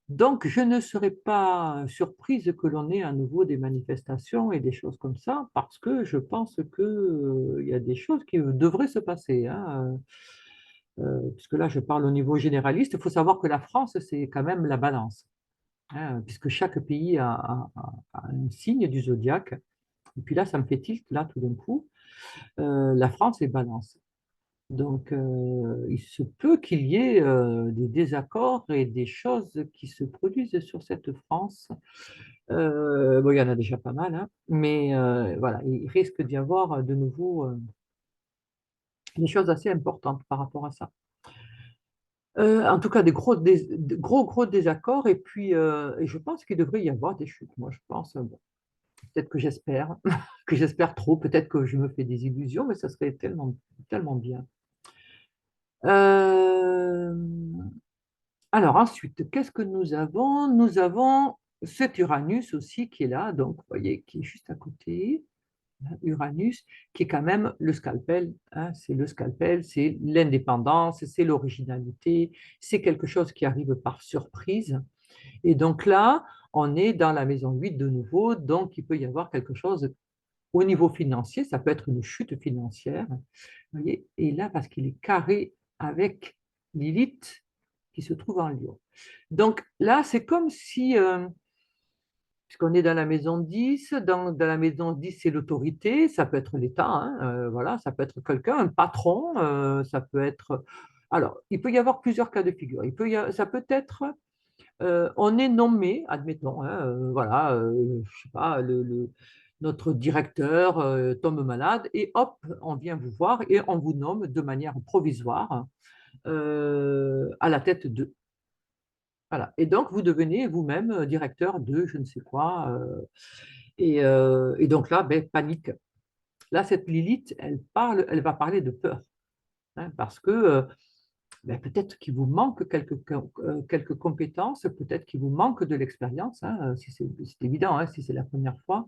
Donc, je ne serais pas surprise que l'on ait à nouveau des manifestations et des choses comme ça, parce que je pense qu'il y a des choses qui devraient se passer, hein. Puisque là, je parle au niveau généraliste. Il faut savoir que la France, c'est quand même la balance, hein, puisque chaque pays a un signe du zodiaque. Et puis là, ça me fait tilt, là, tout d'un coup. La France est balance. Donc, il se peut qu'il y ait des désaccords et des choses qui se produisent sur cette France. Bon, il y en a déjà pas mal, hein, mais voilà, il risque d'y avoir de nouveau des choses assez importantes par rapport à ça. En tout cas, des gros désaccords, et puis et je pense qu'il devrait y avoir des chutes. Moi, je pense, bon, peut-être que j'espère, que j'espère trop, peut-être que je me fais des illusions, mais ça serait tellement bien. Euh, alors ensuite, qu'est-ce que nous avons? Nous avons cet Uranus aussi qui est là, donc vous voyez, qui est juste à côté, hein, Uranus, qui est quand même le scalpel, hein, c'est le scalpel, c'est l'indépendance, c'est l'originalité, c'est quelque chose qui arrive par surprise. Et donc là, on est dans la maison 8 de nouveau, donc il peut y avoir quelque chose au niveau financier, ça peut être une chute financière, vous voyez, et là, parce qu'il est carré avec Lilith qui se trouve en Lion. Donc là, c'est comme si, puisqu'on est dans la maison 10, dans la maison 10, c'est l'autorité, ça peut être l'État, hein, voilà, ça peut être quelqu'un, un patron, ça peut être. Alors, il peut y avoir plusieurs cas de figure. Ça peut être On est nommé, admettons, hein, voilà, je sais pas, notre directeur tombe malade et hop, on vient vous voir et on vous nomme de manière provisoire à la tête de. Voilà. Et donc, vous devenez vous-même directeur de je ne sais quoi. Et donc là, ben, panique. Là, cette Lilith, elle va parler de peur, hein, parce que ben, peut-être qu'il vous manque quelques compétences, peut-être qu'il vous manque de l'expérience, hein, si c'est évident, hein, si c'est la première fois.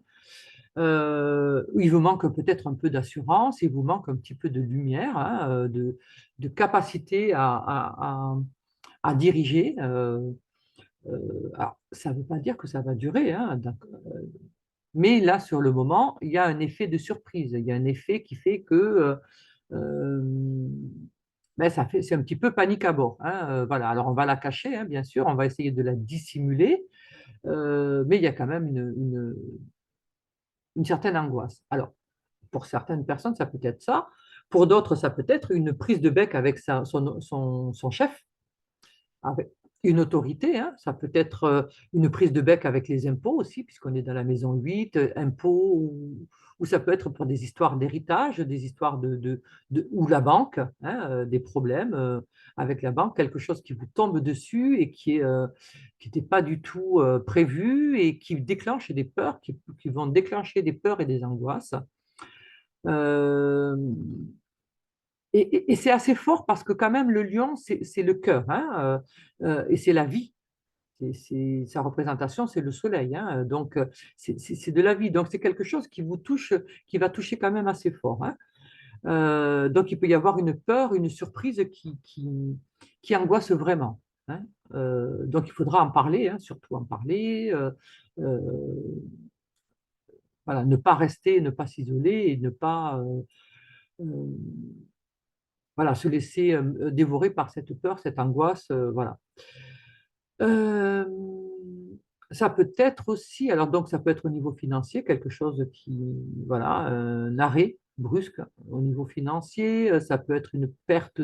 Il vous manque peut-être un peu d'assurance, il vous manque un petit peu de lumière, hein, de capacité à diriger. Alors, ça ne veut pas dire que ça va durer, hein, mais là, sur le moment, il y a un effet de surprise. Il y a un effet qui fait que euh, ben, c'est un petit peu panique à bord, hein, voilà. Alors, on va la cacher, hein, bien sûr, on va essayer de la dissimuler, mais il y a quand même une certaine angoisse. Alors, pour certaines personnes, ça peut être ça. Pour d'autres, ça peut être une prise de bec avec son chef, avec une autorité, hein. Ça peut être une prise de bec avec les impôts aussi, puisqu'on est dans la maison 8, impôts, ou ça peut être pour des histoires d'héritage, des histoires ou la banque, hein, des problèmes avec la banque, quelque chose qui vous tombe dessus et qui n'était pas du tout prévu et qui déclenche des peurs, qui vont déclencher des peurs et des angoisses. Euh, et c'est assez fort parce que quand même le lion, c'est le cœur, hein, et c'est la vie. Sa représentation, c'est le soleil, hein, donc c'est de la vie. Donc c'est quelque chose qui vous touche, qui va toucher quand même assez fort, hein. Donc il peut y avoir une peur, une surprise qui angoisse vraiment, hein. Donc il faudra en parler, hein, surtout en parler. Euh, voilà, ne pas rester, ne pas s'isoler et ne pas euh, voilà, se laisser dévorer par cette peur, cette angoisse. Voilà. Euh, Ça peut être aussi, alors donc ça peut être au niveau financier, quelque chose voilà, un arrêt brusque au niveau financier. Ça peut être une perte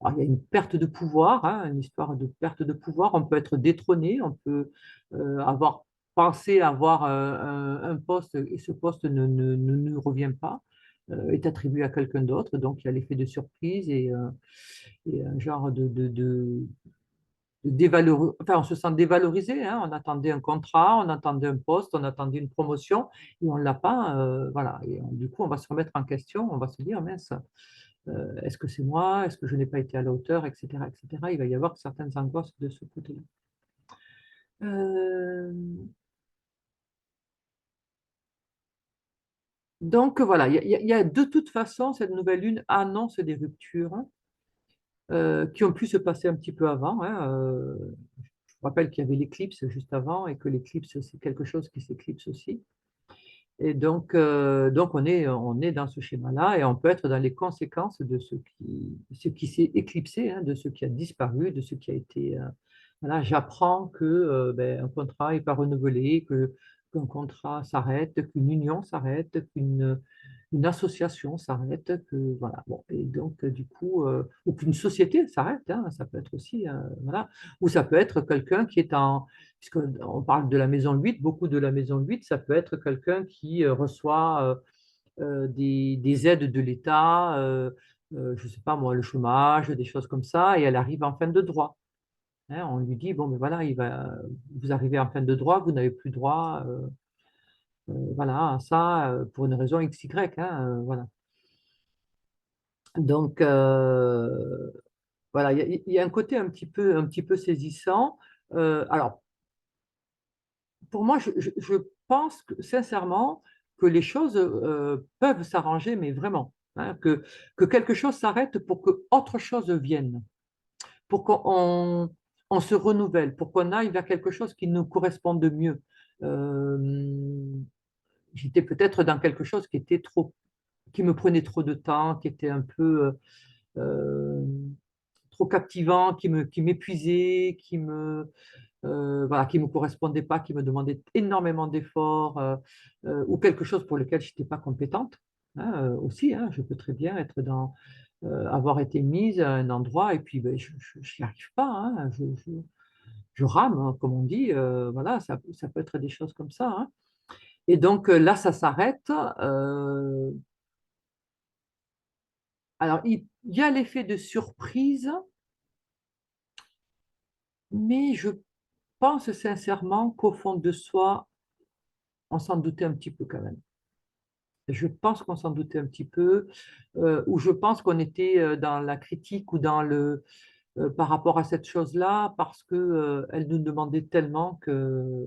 alors, il y a une perte de pouvoir, hein, une histoire de perte de pouvoir. On peut être détrôné, on peut avoir pensé avoir un poste et ce poste ne nous revient pas, est attribué à quelqu'un d'autre. Donc il y a l'effet de surprise et un genre enfin, on se sent dévalorisé, hein. On attendait un contrat, on attendait un poste, on attendait une promotion et on ne l'a pas. Voilà. Et du coup, on va se remettre en question, on va se dire, mince, est-ce que c'est moi? Est-ce que je n'ai pas été à la hauteur, etc., etc. Il va y avoir certaines angoisses de ce côté-là. Euh, donc voilà, il y a de toute façon, cette nouvelle lune annonce des ruptures qui ont pu se passer un petit peu avant, hein. Je rappelle qu'il y avait l'éclipse juste avant et que l'éclipse, c'est quelque chose qui s'éclipse aussi. Et donc on est dans ce schéma-là et on peut être dans les conséquences de ce qui s'est éclipsé, hein, de ce qui a disparu, de ce qui a été. Voilà, j'apprends que ben, un contrat n'est pas renouvelé, qu'un contrat s'arrête, qu'une union s'arrête, une association s'arrête, que voilà. Bon, et donc du coup, ou qu'une société s'arrête, hein, ça peut être aussi, voilà, ou ça peut être quelqu'un qui est puisqu'on parle de la maison 8, beaucoup de la maison 8, ça peut être quelqu'un qui reçoit des aides de l'État, je ne sais pas moi, le chômage, des choses comme ça, et elle arrive en fin de droit, hein. On lui dit, bon, ben voilà, vous arrivez en fin de droit, vous n'avez plus droit voilà, à ça pour une raison X, Y, hein, voilà. Donc, voilà, il y a un côté un petit peu saisissant. Alors, pour moi, je pense sincèrement que les choses peuvent s'arranger, mais vraiment, hein, que quelque chose s'arrête pour que autre chose vienne, pour qu'on on se renouvelle, pour qu'on aille vers quelque chose qui nous corresponde mieux. Euh, J'étais peut-être dans quelque chose qui me prenait trop de temps, qui était un peu trop captivant, qui m'épuisait, voilà, qui me correspondait pas, qui me demandait énormément d'efforts, ou quelque chose pour lequel je n'étais pas compétente, hein, aussi, hein. Je peux très bien avoir été mise à un endroit et puis ben, je n'y arrive pas, hein. je rame, hein, comme on dit. Voilà, ça peut être des choses comme ça, hein. Et donc là, ça s'arrête. Alors, il y a l'effet de surprise, mais je pense sincèrement qu'au fond de soi, on s'en doutait un petit peu quand même. Je pense qu'on s'en doutait un petit peu, ou je pense qu'on était dans la critique ou dans par rapport à cette chose-là, parce que, elle nous demandait tellement qu'on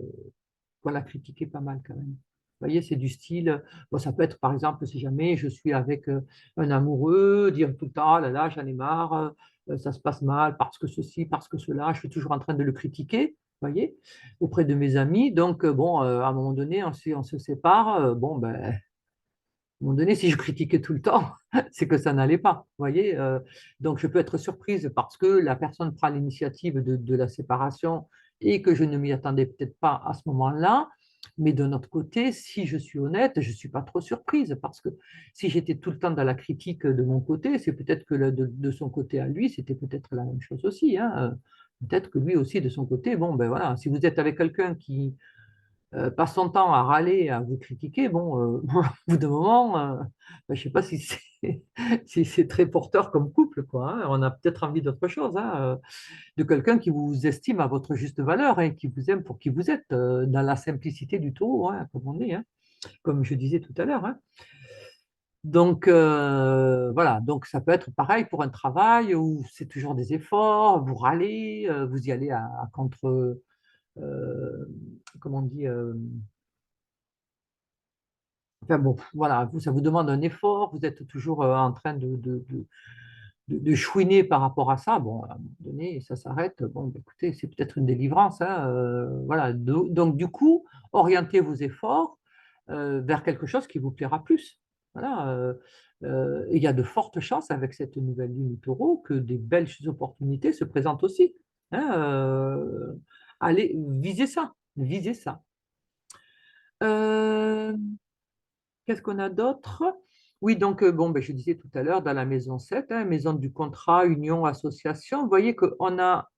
l'a critiqué pas mal quand même. Vous voyez, c'est du style, bon, ça peut être par exemple si jamais je suis avec un amoureux, dire tout le temps, ah là là, j'en ai marre, ça se passe mal parce que ceci, parce que cela, je suis toujours en train de le critiquer, vous voyez, auprès de mes amis. Donc, bon, à un moment donné, on se sépare, bon, ben, un moment donné, si je critiquais tout le temps, c'est que ça n'allait pas. Vous voyez. Donc, je peux être surprise parce que la personne prend l'initiative de la séparation et que je ne m'y attendais peut-être pas à ce moment-là. Mais d'un autre côté, si je suis honnête, je ne suis pas trop surprise parce que si j'étais tout le temps dans la critique de mon côté, c'est peut-être que de son côté à lui, c'était peut-être la même chose aussi, hein. Peut-être que lui aussi, de son côté, bon, ben voilà, si vous êtes avec quelqu'un qui, passe son temps à râler, à vous critiquer, bon, au bout d'un moment, je ne sais pas si c'est si c'est très porteur comme couple, quoi, hein. On a peut-être envie d'autre chose, hein, de quelqu'un qui vous estime à votre juste valeur, hein, qui vous aime pour qui vous êtes, dans la simplicité du taureau, hein, comme on est, hein, comme je disais tout à l'heure, hein. Donc, voilà, donc ça peut être pareil pour un travail où c'est toujours des efforts, vous râlez, vous y allez à contre, comment on dit, enfin bon, voilà, vous, ça vous demande un effort, vous êtes toujours en train de chouiner par rapport à ça. Bon, à un moment donné, ça s'arrête. Bon, bah, écoutez, c'est peut-être une délivrance, hein, voilà. Donc, du coup, orientez vos efforts vers quelque chose qui vous plaira plus. Voilà. Et il y a de fortes chances avec cette nouvelle lune au taureau que des belles opportunités se présentent aussi, hein. Allez, visez ça, visez ça. Euh, Qu'est-ce qu'on a d'autre? Oui, donc, bon, ben, je disais tout à l'heure, dans la maison 7, hein, maison du contrat, union, association, vous voyez qu'on a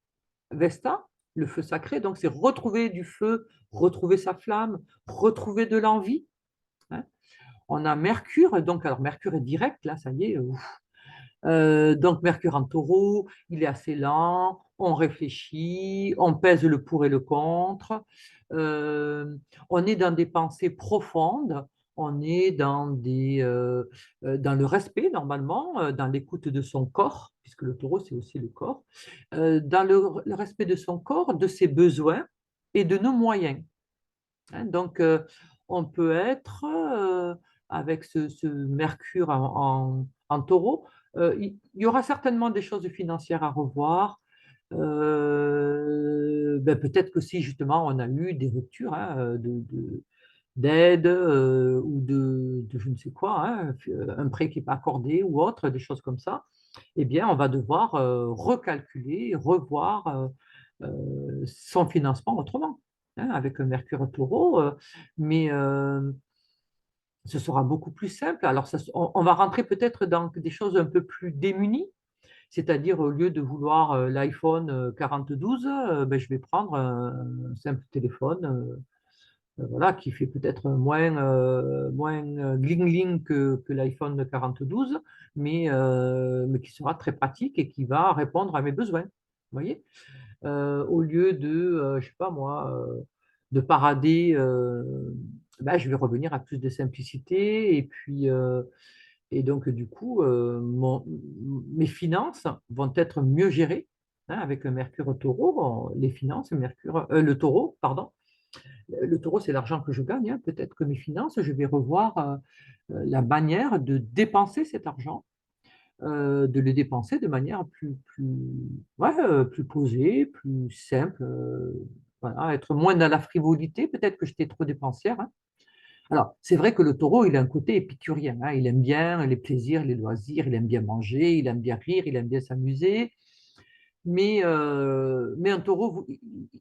Vesta, le feu sacré, donc c'est retrouver du feu, retrouver sa flamme, retrouver de l'envie, hein. On a Mercure, donc, alors Mercure est direct, là, ça y est. Donc Mercure en taureau, il est assez lent, on réfléchit, on pèse le pour et le contre, euh, on est dans des pensées profondes, on est dans le respect normalement, dans l'écoute de son corps, puisque le taureau c'est aussi le corps, dans le respect de son corps, de ses besoins et de nos moyens, hein. Donc, on peut être avec ce Mercure en taureau, il y aura certainement des choses financières à revoir. Ben, peut-être que si justement on a eu des ruptures, hein, d'aide ou de je ne sais quoi, hein, un prêt qui n'est pas accordé ou autre, des choses comme ça, eh bien, on va devoir recalculer, revoir son financement autrement, hein, avec un Mercure taureau, mais ce sera beaucoup plus simple. Alors, on va rentrer peut-être dans des choses un peu plus démunies, c'est-à-dire au lieu de vouloir l'iPhone 4012, ben, je vais prendre un simple téléphone, voilà, qui fait peut-être moins gling-gling que l'iPhone 4012, mais qui sera très pratique et qui va répondre à mes besoins. Vous voyez? Au lieu je sais pas moi, de parader, ben, je vais revenir à plus de simplicité et puis et donc du coup, mes finances vont être mieux gérées, hein, avec un Mercure au taureau. Les finances, le taureau, pardon. Le taureau, c'est l'argent que je gagne, hein. Peut-être que mes finances, je vais revoir la manière de dépenser cet argent, de le dépenser de manière ouais, plus posée, plus simple. Voilà, être moins dans la frivolité. Peut-être que j'étais trop dépensière, hein. Alors, c'est vrai que le taureau, il a un côté épicurien, hein. Il aime bien les plaisirs, les loisirs, il aime bien manger, il aime bien rire, il aime bien s'amuser. Mais un taureau,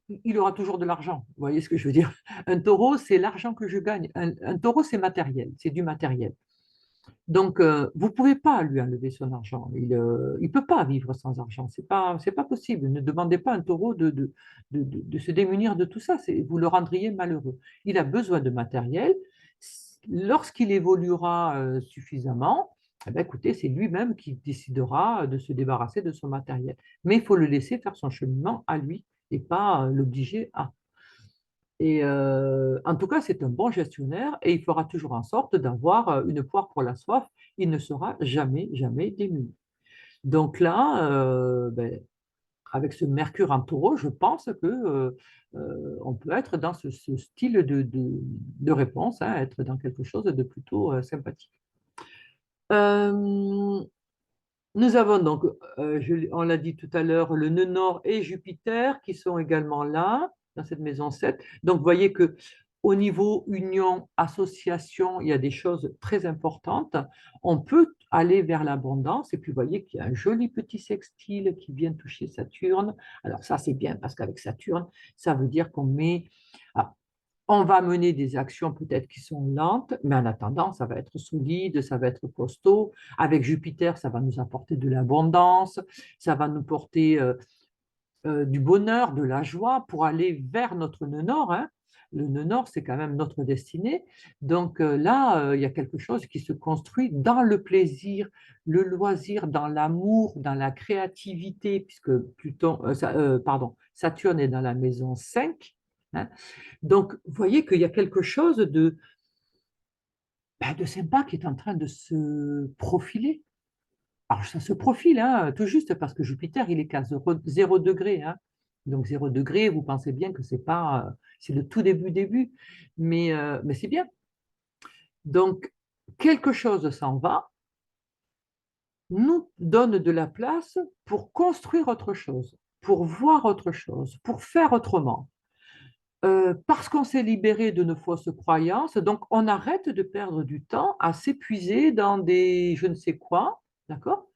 il aura toujours de l'argent. Vous voyez ce que je veux dire? Un taureau, c'est l'argent que je gagne. Un taureau, c'est matériel, c'est du matériel. Donc, vous ne pouvez pas lui enlever son argent. Il ne peut pas vivre sans argent. C'est pas possible. Ne demandez pas à un taureau de se démunir de tout ça. Vous le rendriez malheureux. Il a besoin de matériel. Lorsqu'il évoluera suffisamment, eh ben, écoutez, c'est lui-même qui décidera de se débarrasser de son matériel. Mais il faut le laisser faire son cheminement à lui et pas l'obliger à. Et en tout cas, c'est un bon gestionnaire et il fera toujours en sorte d'avoir une poire pour la soif. Il ne sera jamais, jamais démuni. Donc là, ben, avec ce Mercure en taureau, je pense que on peut être dans ce style de réponse, hein, être dans quelque chose de plutôt sympathique. Euh, Nous avons donc, on l'a dit tout à l'heure, le nœud nord et Jupiter qui sont également là, dans cette maison 7. Donc, vous voyez que au niveau union, association, il y a des choses très importantes. On peut aller vers l'abondance. Et puis, vous voyez qu'il y a un joli petit sextile qui vient toucher Saturne. Alors, ça, c'est bien parce qu'avec Saturne, ça veut dire qu'on met. Ah, on va mener des actions peut-être qui sont lentes, mais en attendant, ça va être solide, ça va être costaud. Avec Jupiter, ça va nous apporter de l'abondance, ça va nous porter du bonheur, de la joie pour aller vers notre nœud nord, hein. Le nœud nord, c'est quand même notre destinée. Donc là, il y a quelque chose qui se construit dans le plaisir, le loisir, dans l'amour, dans la créativité, puisque pardon, Saturne est dans la maison 5, hein. Donc, vous voyez qu'il y a quelque chose de sympa qui est en train de se profiler. Alors, ça se profile, hein, tout juste parce que Jupiter, il est qu'à 0 degré, hein. Donc, 0 degré, vous pensez bien que c'est pas, c'est le tout début, mais c'est bien. Donc, quelque chose s'en va, nous donne de la place pour construire autre chose, pour voir autre chose, pour faire autrement. Parce qu'on s'est libéré de nos fausses croyances, donc on arrête de perdre du temps à s'épuiser dans des je ne sais quoi, d'accord?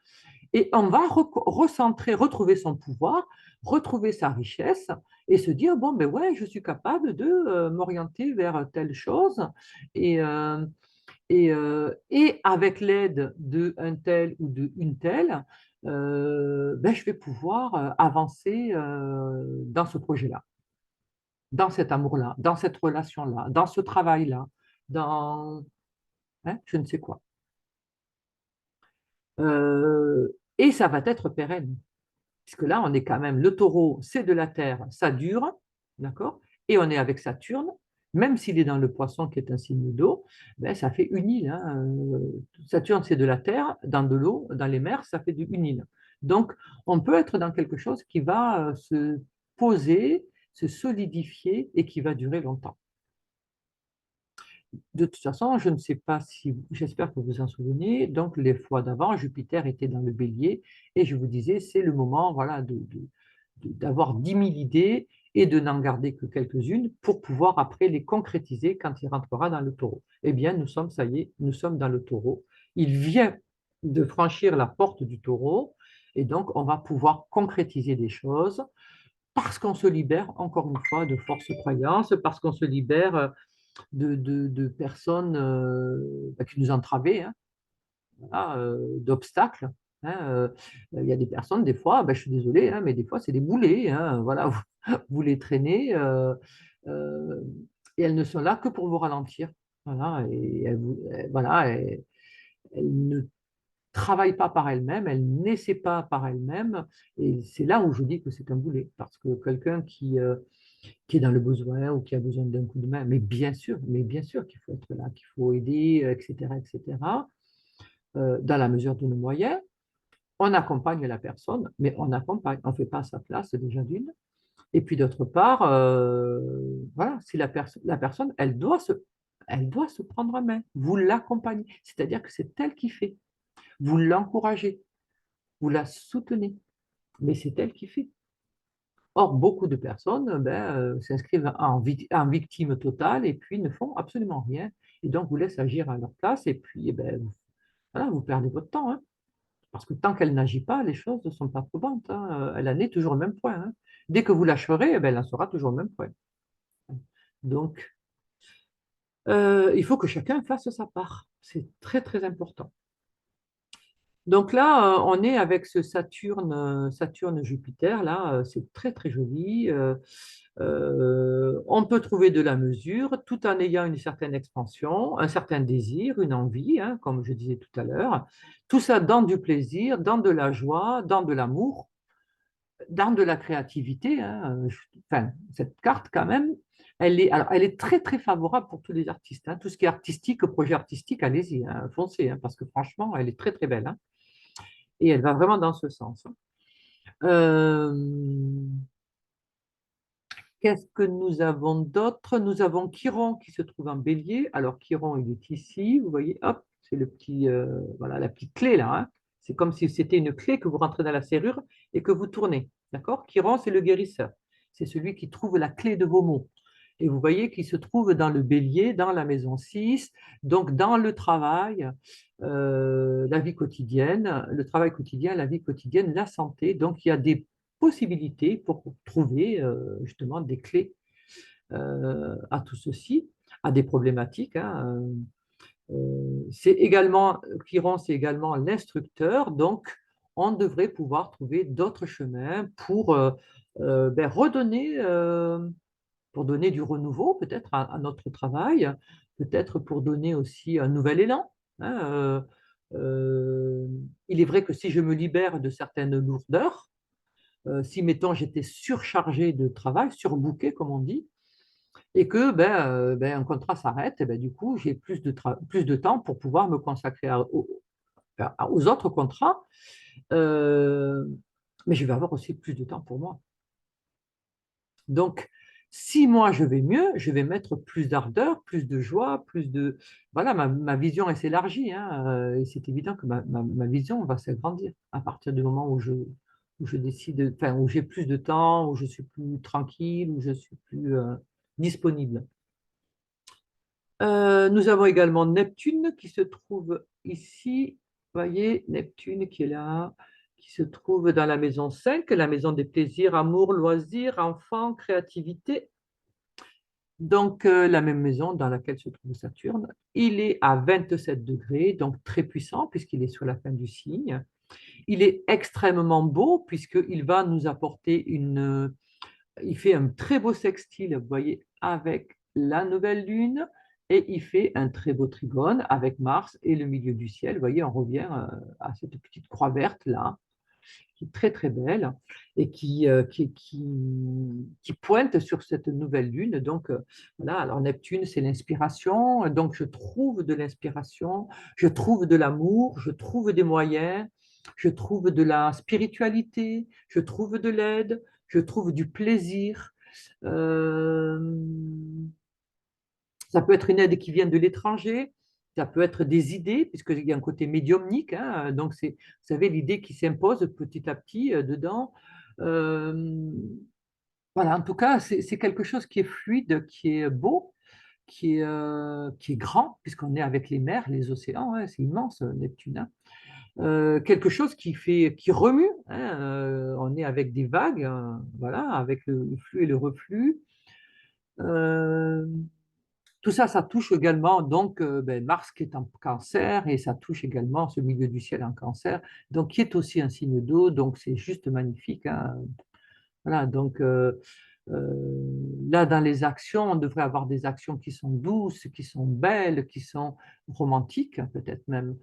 Et on va recentrer, retrouver son pouvoir, retrouver sa richesse et se dire, bon, ben ouais, je suis capable de m'orienter vers telle chose et avec l'aide d'un tel ou d'une telle, ben, je vais pouvoir avancer dans ce projet-là, dans cet amour-là, dans cette relation-là, dans ce travail-là, dans je ne sais quoi. Et ça va être pérenne, puisque là, on est quand même, le taureau, c'est de la terre, ça dure, d'accord? Et on est avec Saturne, même s'il est dans le poisson qui est un signe d'eau, ben, ça fait une île, hein. Saturne, c'est de la terre, dans de l'eau, dans les mers, ça fait une île. Donc, on peut être dans quelque chose qui va se poser, se solidifier et qui va durer longtemps. De toute façon, je ne sais pas si, j'espère que vous vous en souvenez, donc les fois d'avant, Jupiter était dans le bélier et je vous disais, c'est le moment voilà, d'avoir 10 000 idées et de n'en garder que quelques-unes pour pouvoir après les concrétiser quand il rentrera dans le taureau. Eh bien, nous sommes, ça y est, nous sommes dans le taureau. Il vient de franchir la porte du taureau et donc on va pouvoir concrétiser des choses parce qu'on se libère, encore une fois, de fausses croyances, parce qu'on se libère de personnes qui nous entravaient, hein, voilà, d'obstacles, hein. Il y a des personnes, des fois, je suis désolé, hein, mais des fois, c'est des boulets, hein, voilà, vous les traînez euh, et elles ne sont là que pour vous ralentir. Voilà, et voilà, elles ne travaillent pas par elles-mêmes, elles n'essaient pas par elles-mêmes. Et c'est là où je dis que c'est un boulet, parce que quelqu'un qui est dans le besoin ou qui a besoin d'un coup de main, mais bien sûr qu'il faut être là, qu'il faut aider, etc., etc., dans la mesure de nos moyens. On accompagne la personne, mais on accompagne, on ne fait pas à sa place déjà d'une. Et puis d'autre part, voilà, si la personne, elle doit se prendre en main. Vous l'accompagnez, c'est-à-dire que c'est elle qui fait. Vous l'encouragez, vous la soutenez, mais c'est elle qui fait. Or, beaucoup de personnes s'inscrivent en victime totale et puis ne font absolument rien. Et donc, vous laissent agir à leur place et puis voilà, vous perdez votre temps, hein. Parce que tant qu'elle n'agit pas, les choses ne sont pas probantes, hein. Elle en est toujours au même point, hein. Dès que vous lâcherez, elle en sera toujours au même point. Donc, il faut que chacun fasse sa part. C'est très, très important. Donc là, on est avec ce Saturne, Saturne-Jupiter, là, c'est très très joli. On peut trouver de la mesure tout en ayant une certaine expansion, un certain désir, une envie, hein, comme je disais tout à l'heure. Tout ça dans du plaisir, dans de la joie, dans de l'amour, dans de la créativité, hein. Enfin, cette carte, quand même, alors, elle est très très favorable pour tous les artistes, hein. Tout ce qui est artistique, projet artistique, allez-y, hein, foncez, hein, parce que franchement, elle est très très belle, hein. Et elle va vraiment dans ce sens. Euh, Qu'est-ce que nous avons d'autre? Nous avons Chiron qui se trouve en bélier. Alors Chiron, il est ici, vous voyez, hop, c'est le petit, voilà, la petite clé là, hein. C'est comme si c'était une clé que vous rentrez dans la serrure et que vous tournez. D'accord? Chiron, c'est le guérisseur. C'est celui qui trouve la clé de vos maux. Et vous voyez qu'il se trouve dans le bélier, dans la maison 6, donc dans le travail, la vie quotidienne, le travail quotidien, la vie quotidienne, la santé. Donc il y a des possibilités pour trouver justement des clés à tout ceci, à des problématiques, hein. C'est également, Chiron, c'est également l'instructeur, donc on devrait pouvoir trouver d'autres chemins pour redonner, pour donner du renouveau peut-être à notre travail, peut-être pour donner aussi un nouvel élan, hein. Euh, il est vrai que si je me libère de certaines lourdeurs, si, mettons, j'étais surchargé de travail, surbooké, comme on dit, et que un contrat s'arrête, et ben, du coup, j'ai plus de temps pour pouvoir me consacrer aux autres contrats, euh, mais je vais avoir aussi plus de temps pour moi. Donc, si moi je vais mieux, je vais mettre plus d'ardeur, plus de joie, plus de... Voilà, ma vision elle s'élargit, hein, et c'est évident que ma vision va s'agrandir à partir du moment où je décide, enfin, où j'ai plus de temps, où je suis plus tranquille, où je suis plus disponible. Nous avons également Neptune qui se trouve ici. Vous voyez, Neptune qui est là, qui se trouve dans la maison 5, la maison des plaisirs, amour, loisirs, enfants, créativité. Donc, la même maison dans laquelle se trouve Saturne. Il est à 27 degrés, donc très puissant puisqu'il est sur la fin du signe. Il est extrêmement beau puisqu'il va nous apporter une... Il fait un très beau sextile, vous voyez, avec la nouvelle lune et il fait un très beau trigone avec Mars et le milieu du ciel. Vous voyez, on revient à cette petite croix verte là qui est très très belle et qui pointe sur cette nouvelle lune. Donc voilà, alors Neptune, c'est l'inspiration. Donc je trouve de l'inspiration, je trouve de l'amour, je trouve des moyens, je trouve de la spiritualité, je trouve de l'aide, je trouve du plaisir. Euh, Ça peut être une aide qui vient de l'étranger, ça peut être des idées, puisqu'il y a un côté médiumnique, hein, donc c'est, vous savez, l'idée qui s'impose petit à petit dedans. Euh, voilà, en tout cas, c'est quelque chose qui est fluide, qui est beau, qui est grand, puisqu'on est avec les mers, les océans, hein, c'est immense, Neptune, hein. Quelque chose qui remue, hein, on est avec des vagues, voilà, avec le flux et le reflux. Euh, Tout ça, ça touche également donc Mars qui est en cancer et ça touche également ce milieu du ciel en cancer, donc qui est aussi un signe d'eau, donc c'est juste magnifique, hein. Voilà, donc euh, là, dans les actions, on devrait avoir des actions qui sont douces, qui sont belles, qui sont romantiques, hein, peut-être même,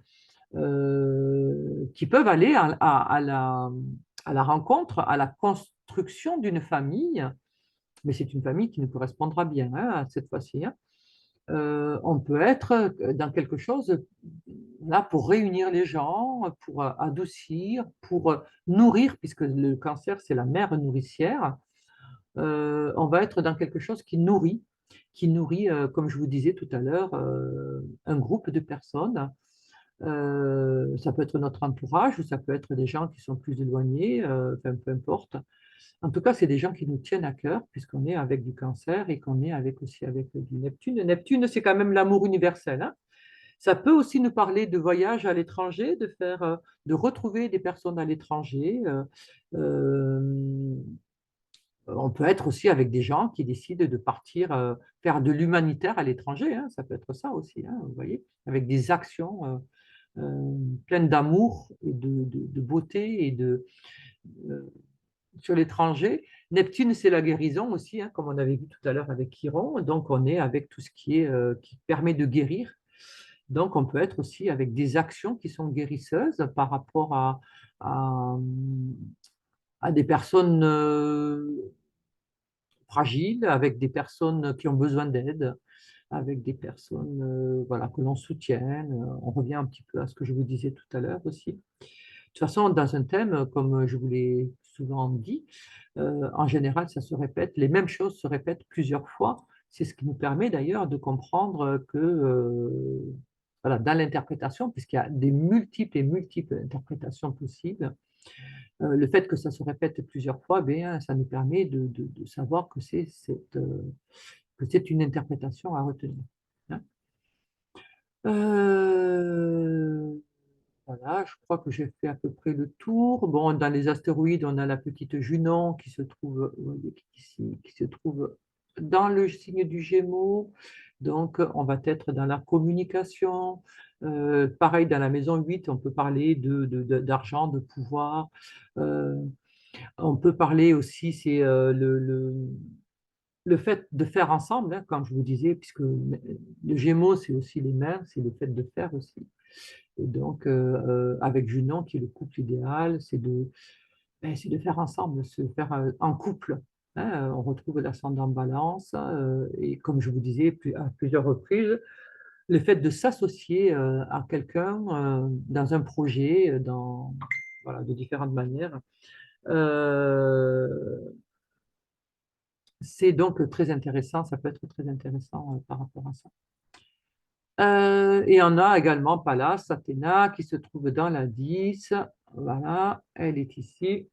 qui peuvent aller à la rencontre, à la construction d'une famille, mais c'est une famille qui nous correspondra bien, hein, cette fois-ci, hein. On peut être dans quelque chose là pour réunir les gens, pour adoucir, pour nourrir, puisque le cancer, c'est la mère nourricière. On va être dans quelque chose qui nourrit, comme je vous disais tout à l'heure, un groupe de personnes. Ça peut être notre entourage ou ça peut être des gens qui sont plus éloignés, enfin, peu importe. En tout cas, c'est des gens qui nous tiennent à cœur, puisqu'on est avec du cancer et qu'on est avec aussi avec du Neptune. Neptune, c'est quand même l'amour universel, hein. Ça peut aussi nous parler de voyage à l'étranger, de retrouver des personnes à l'étranger. Euh, on peut être aussi avec des gens qui décident de partir faire de l'humanitaire à l'étranger, hein. Ça peut être ça aussi, hein, vous voyez, avec des actions. pleine d'amour et de beauté et euh, sur l'étranger. Neptune, c'est la guérison aussi, hein, comme on avait vu tout à l'heure avec Chiron. Donc, on est avec tout ce qui permet de guérir. Donc, on peut être aussi avec des actions qui sont guérisseuses par rapport à, à des personnes fragiles, avec des personnes qui ont besoin d'aide, avec des personnes voilà, que l'on soutienne. On revient un petit peu à ce que je vous disais tout à l'heure aussi. De toute façon, dans un thème, comme je vous l'ai souvent dit, en général, ça se répète, les mêmes choses se répètent plusieurs fois. C'est ce qui nous permet d'ailleurs de comprendre que voilà, dans l'interprétation, puisqu'il y a des multiples et multiples interprétations possibles, le fait que ça se répète plusieurs fois, bien, ça nous permet de savoir que c'est une interprétation à retenir. Hein. Euh, voilà, je crois que j'ai fait à peu près le tour. Bon, dans les astéroïdes, on a la petite Junon qui se trouve, vous voyez, ici, qui se trouve dans le signe du Gémeaux. Donc, on va être dans la communication. Pareil, dans la maison 8, on peut parler d'argent, de pouvoir. Euh, on peut parler aussi, c'est le fait de faire ensemble, hein, comme je vous disais, puisque le Gémeaux, c'est aussi les mains, c'est le fait de faire aussi. Et donc, avec Junon, qui est le couple idéal, c'est de faire ensemble, se faire en couple. Hein. On retrouve l'ascendant balance, et comme je vous disais à plusieurs reprises, le fait de s'associer à quelqu'un dans un projet, voilà, de différentes manières, euh, c'est donc très intéressant, ça peut être très intéressant par rapport à ça. Et on a également Pallas Athéna qui se trouve dans la 10. Voilà, elle est ici.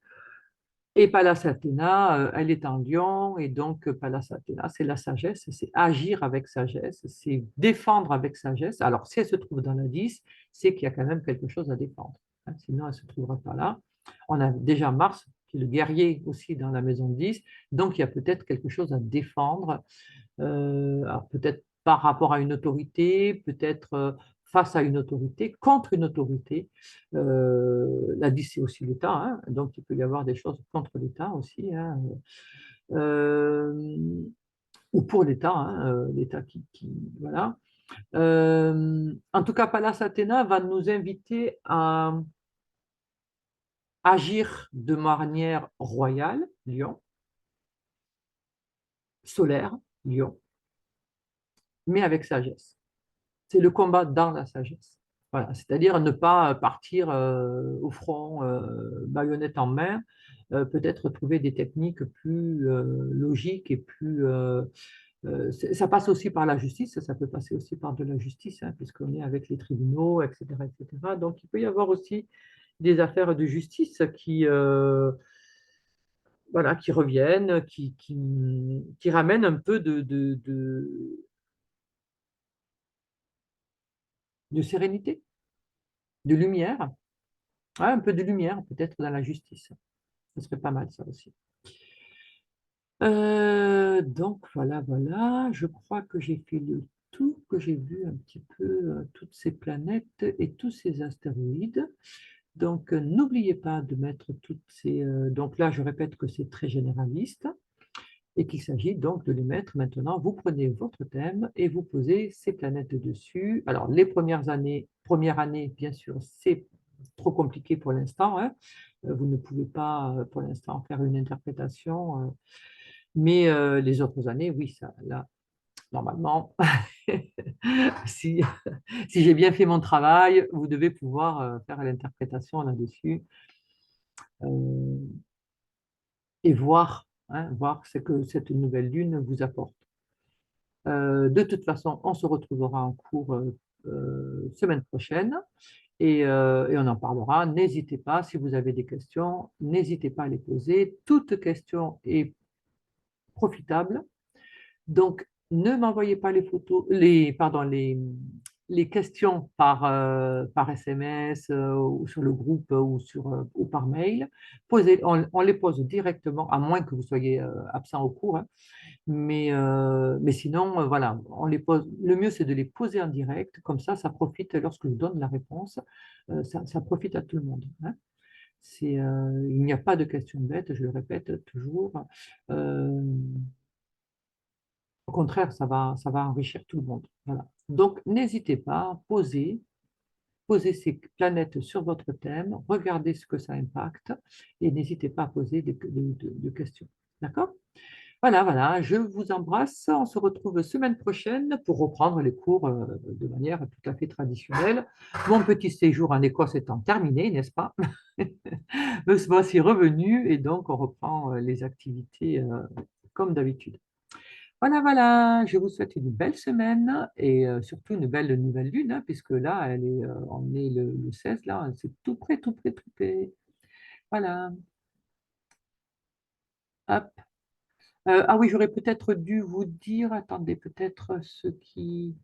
Et Pallas Athéna, elle est en Lion. Et donc, Pallas Athéna, c'est la sagesse, c'est agir avec sagesse, c'est défendre avec sagesse. Alors, si elle se trouve dans la 10, c'est qu'il y a quand même quelque chose à défendre. Hein, sinon, elle ne se trouvera pas là. On a déjà Mars, qui est le guerrier aussi dans la maison 10. Donc, il y a peut-être quelque chose à défendre alors peut-être par rapport à une autorité, peut-être face à une autorité, contre une autorité. La 10, c'est aussi l'État, hein, donc il peut y avoir des choses contre l'État aussi, hein, euh, ou pour l'État, hein, l'État voilà. En tout cas, Pallas Athéna va nous inviter à agir de manière royale, Lion, solaire, Lion, mais avec sagesse. C'est le combat dans la sagesse. Voilà, c'est-à-dire ne pas partir au front, baïonnette en main, peut-être trouver des techniques plus logiques et plus... ça passe aussi par la justice, ça peut passer aussi par de la justice, hein, puisqu'on est avec les tribunaux, etc., etc. Donc il peut y avoir aussi des affaires de justice voilà, qui reviennent, qui ramènent un peu de sérénité, de lumière. Ouais, un peu de lumière, peut-être, dans la justice. Ce serait pas mal, ça aussi. Donc, voilà, voilà. Je crois que j'ai fait le tour, que j'ai vu un petit peu toutes ces planètes et tous ces astéroïdes. Donc, n'oubliez pas de mettre toutes ces... donc là, je répète que c'est très généraliste et qu'il s'agit donc de les mettre maintenant. Vous prenez votre thème et vous posez ces planètes dessus. Alors, les première année, bien sûr, c'est trop compliqué pour l'instant, hein. Vous ne pouvez pas, pour l'instant, faire une interprétation. Mais les autres années, oui, ça, là, normalement, si, si j'ai bien fait mon travail, vous devez pouvoir faire l'interprétation là-dessus euh, et voir, hein, voir ce que cette nouvelle lune vous apporte. De toute façon, on se retrouvera en cours semaine prochaine et on en parlera. N'hésitez pas, si vous avez des questions, n'hésitez pas à les poser. Toute question est profitable. Donc, ne m'envoyez pas les photos, pardon, les questions par SMS ou sur le groupe ou par mail. On les pose directement, à moins que vous soyez absent au cours, hein. Mais sinon, voilà, on les pose. Le mieux, c'est de les poser en direct. Comme ça profite, lorsque je donne la réponse, ça profite à tout le monde, hein. Il n'y a pas de question bête, je le répète toujours. Euh, Au contraire, ça va enrichir tout le monde. Voilà. Donc, n'hésitez pas, posez ces planètes sur votre thème, regardez ce que ça impacte et n'hésitez pas à poser des questions. D'accord? Voilà, voilà, je vous embrasse. On se retrouve semaine prochaine pour reprendre les cours de manière tout à fait traditionnelle. Mon petit séjour en Écosse étant terminé, n'est-ce pas? Me voici revenu et donc on reprend les activités comme d'habitude. Voilà, voilà, je vous souhaite une belle semaine et surtout une belle nouvelle lune, hein, puisque là, on est le 16, là, c'est tout près, tout près, tout près. Voilà, hop. Ah oui, j'aurais peut-être dû vous dire, attendez, peut-être ce qui...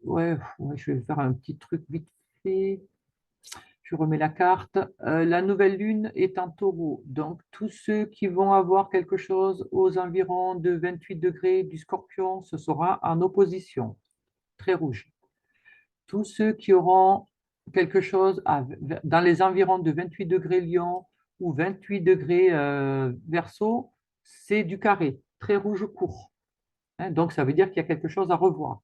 Ouais, ouais, je vais faire un petit truc vite fait. Je remets la carte. La nouvelle lune est en taureau, donc tous ceux qui vont avoir quelque chose aux environs de 28 degrés du scorpion, ce sera en opposition, très rouge. Tous ceux qui auront quelque chose dans les environs de 28 degrés Lion ou 28 degrés Verseau, c'est du carré, très rouge court, hein. Donc, ça veut dire qu'il y a quelque chose à revoir,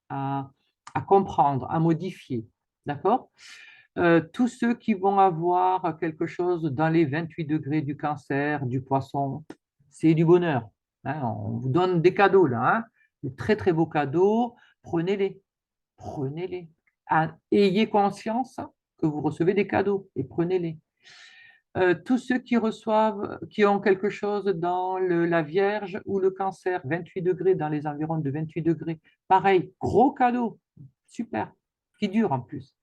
à, à comprendre, à modifier. D'accord? Tous ceux qui vont avoir quelque chose dans les 28 degrés du Cancer, du Poisson, c'est du bonheur, hein. On vous donne des cadeaux là, hein. De très très beaux cadeaux, prenez-les. Prenez-les. Ayez conscience que vous recevez des cadeaux et prenez-les. Tous ceux qui reçoivent, qui ont quelque chose dans la Vierge ou le Cancer, 28 degrés, dans les environs de 28 degrés, pareil, gros cadeau, super, qui dure en plus.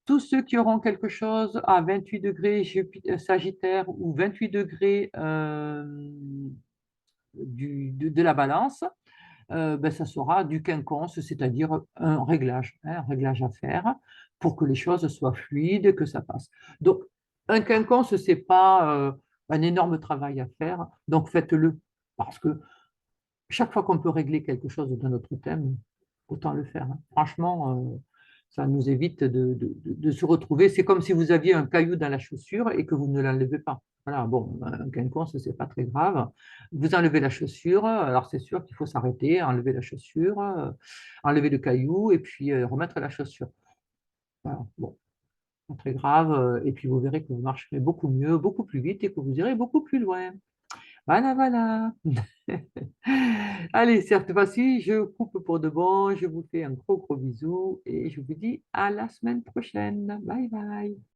Tous ceux qui auront quelque chose à 28 degrés Sagittaire ou 28 degrés de la Balance, ben, ça sera du quinconce, c'est-à-dire un réglage à faire pour que les choses soient fluides, que ça passe. Donc, un quinconce, ce n'est pas un énorme travail à faire, donc faites-le, parce que chaque fois qu'on peut régler quelque chose dans notre thème, autant le faire, hein. Franchement, ça nous évite de se retrouver. C'est comme si vous aviez un caillou dans la chaussure et que vous ne l'enlevez pas. Voilà, bon, un quinconce, c'est pas très grave. Vous enlevez la chaussure, alors c'est sûr qu'il faut s'arrêter, enlever la chaussure, enlever le caillou et puis remettre la chaussure. Voilà, bon, pas très grave. Et puis vous verrez que vous marcherez beaucoup mieux, beaucoup plus vite et que vous irez beaucoup plus loin. Voilà, voilà. Allez, cette fois-ci, je coupe pour de bon. Je vous fais un gros, gros bisou et je vous dis à la semaine prochaine. Bye, bye.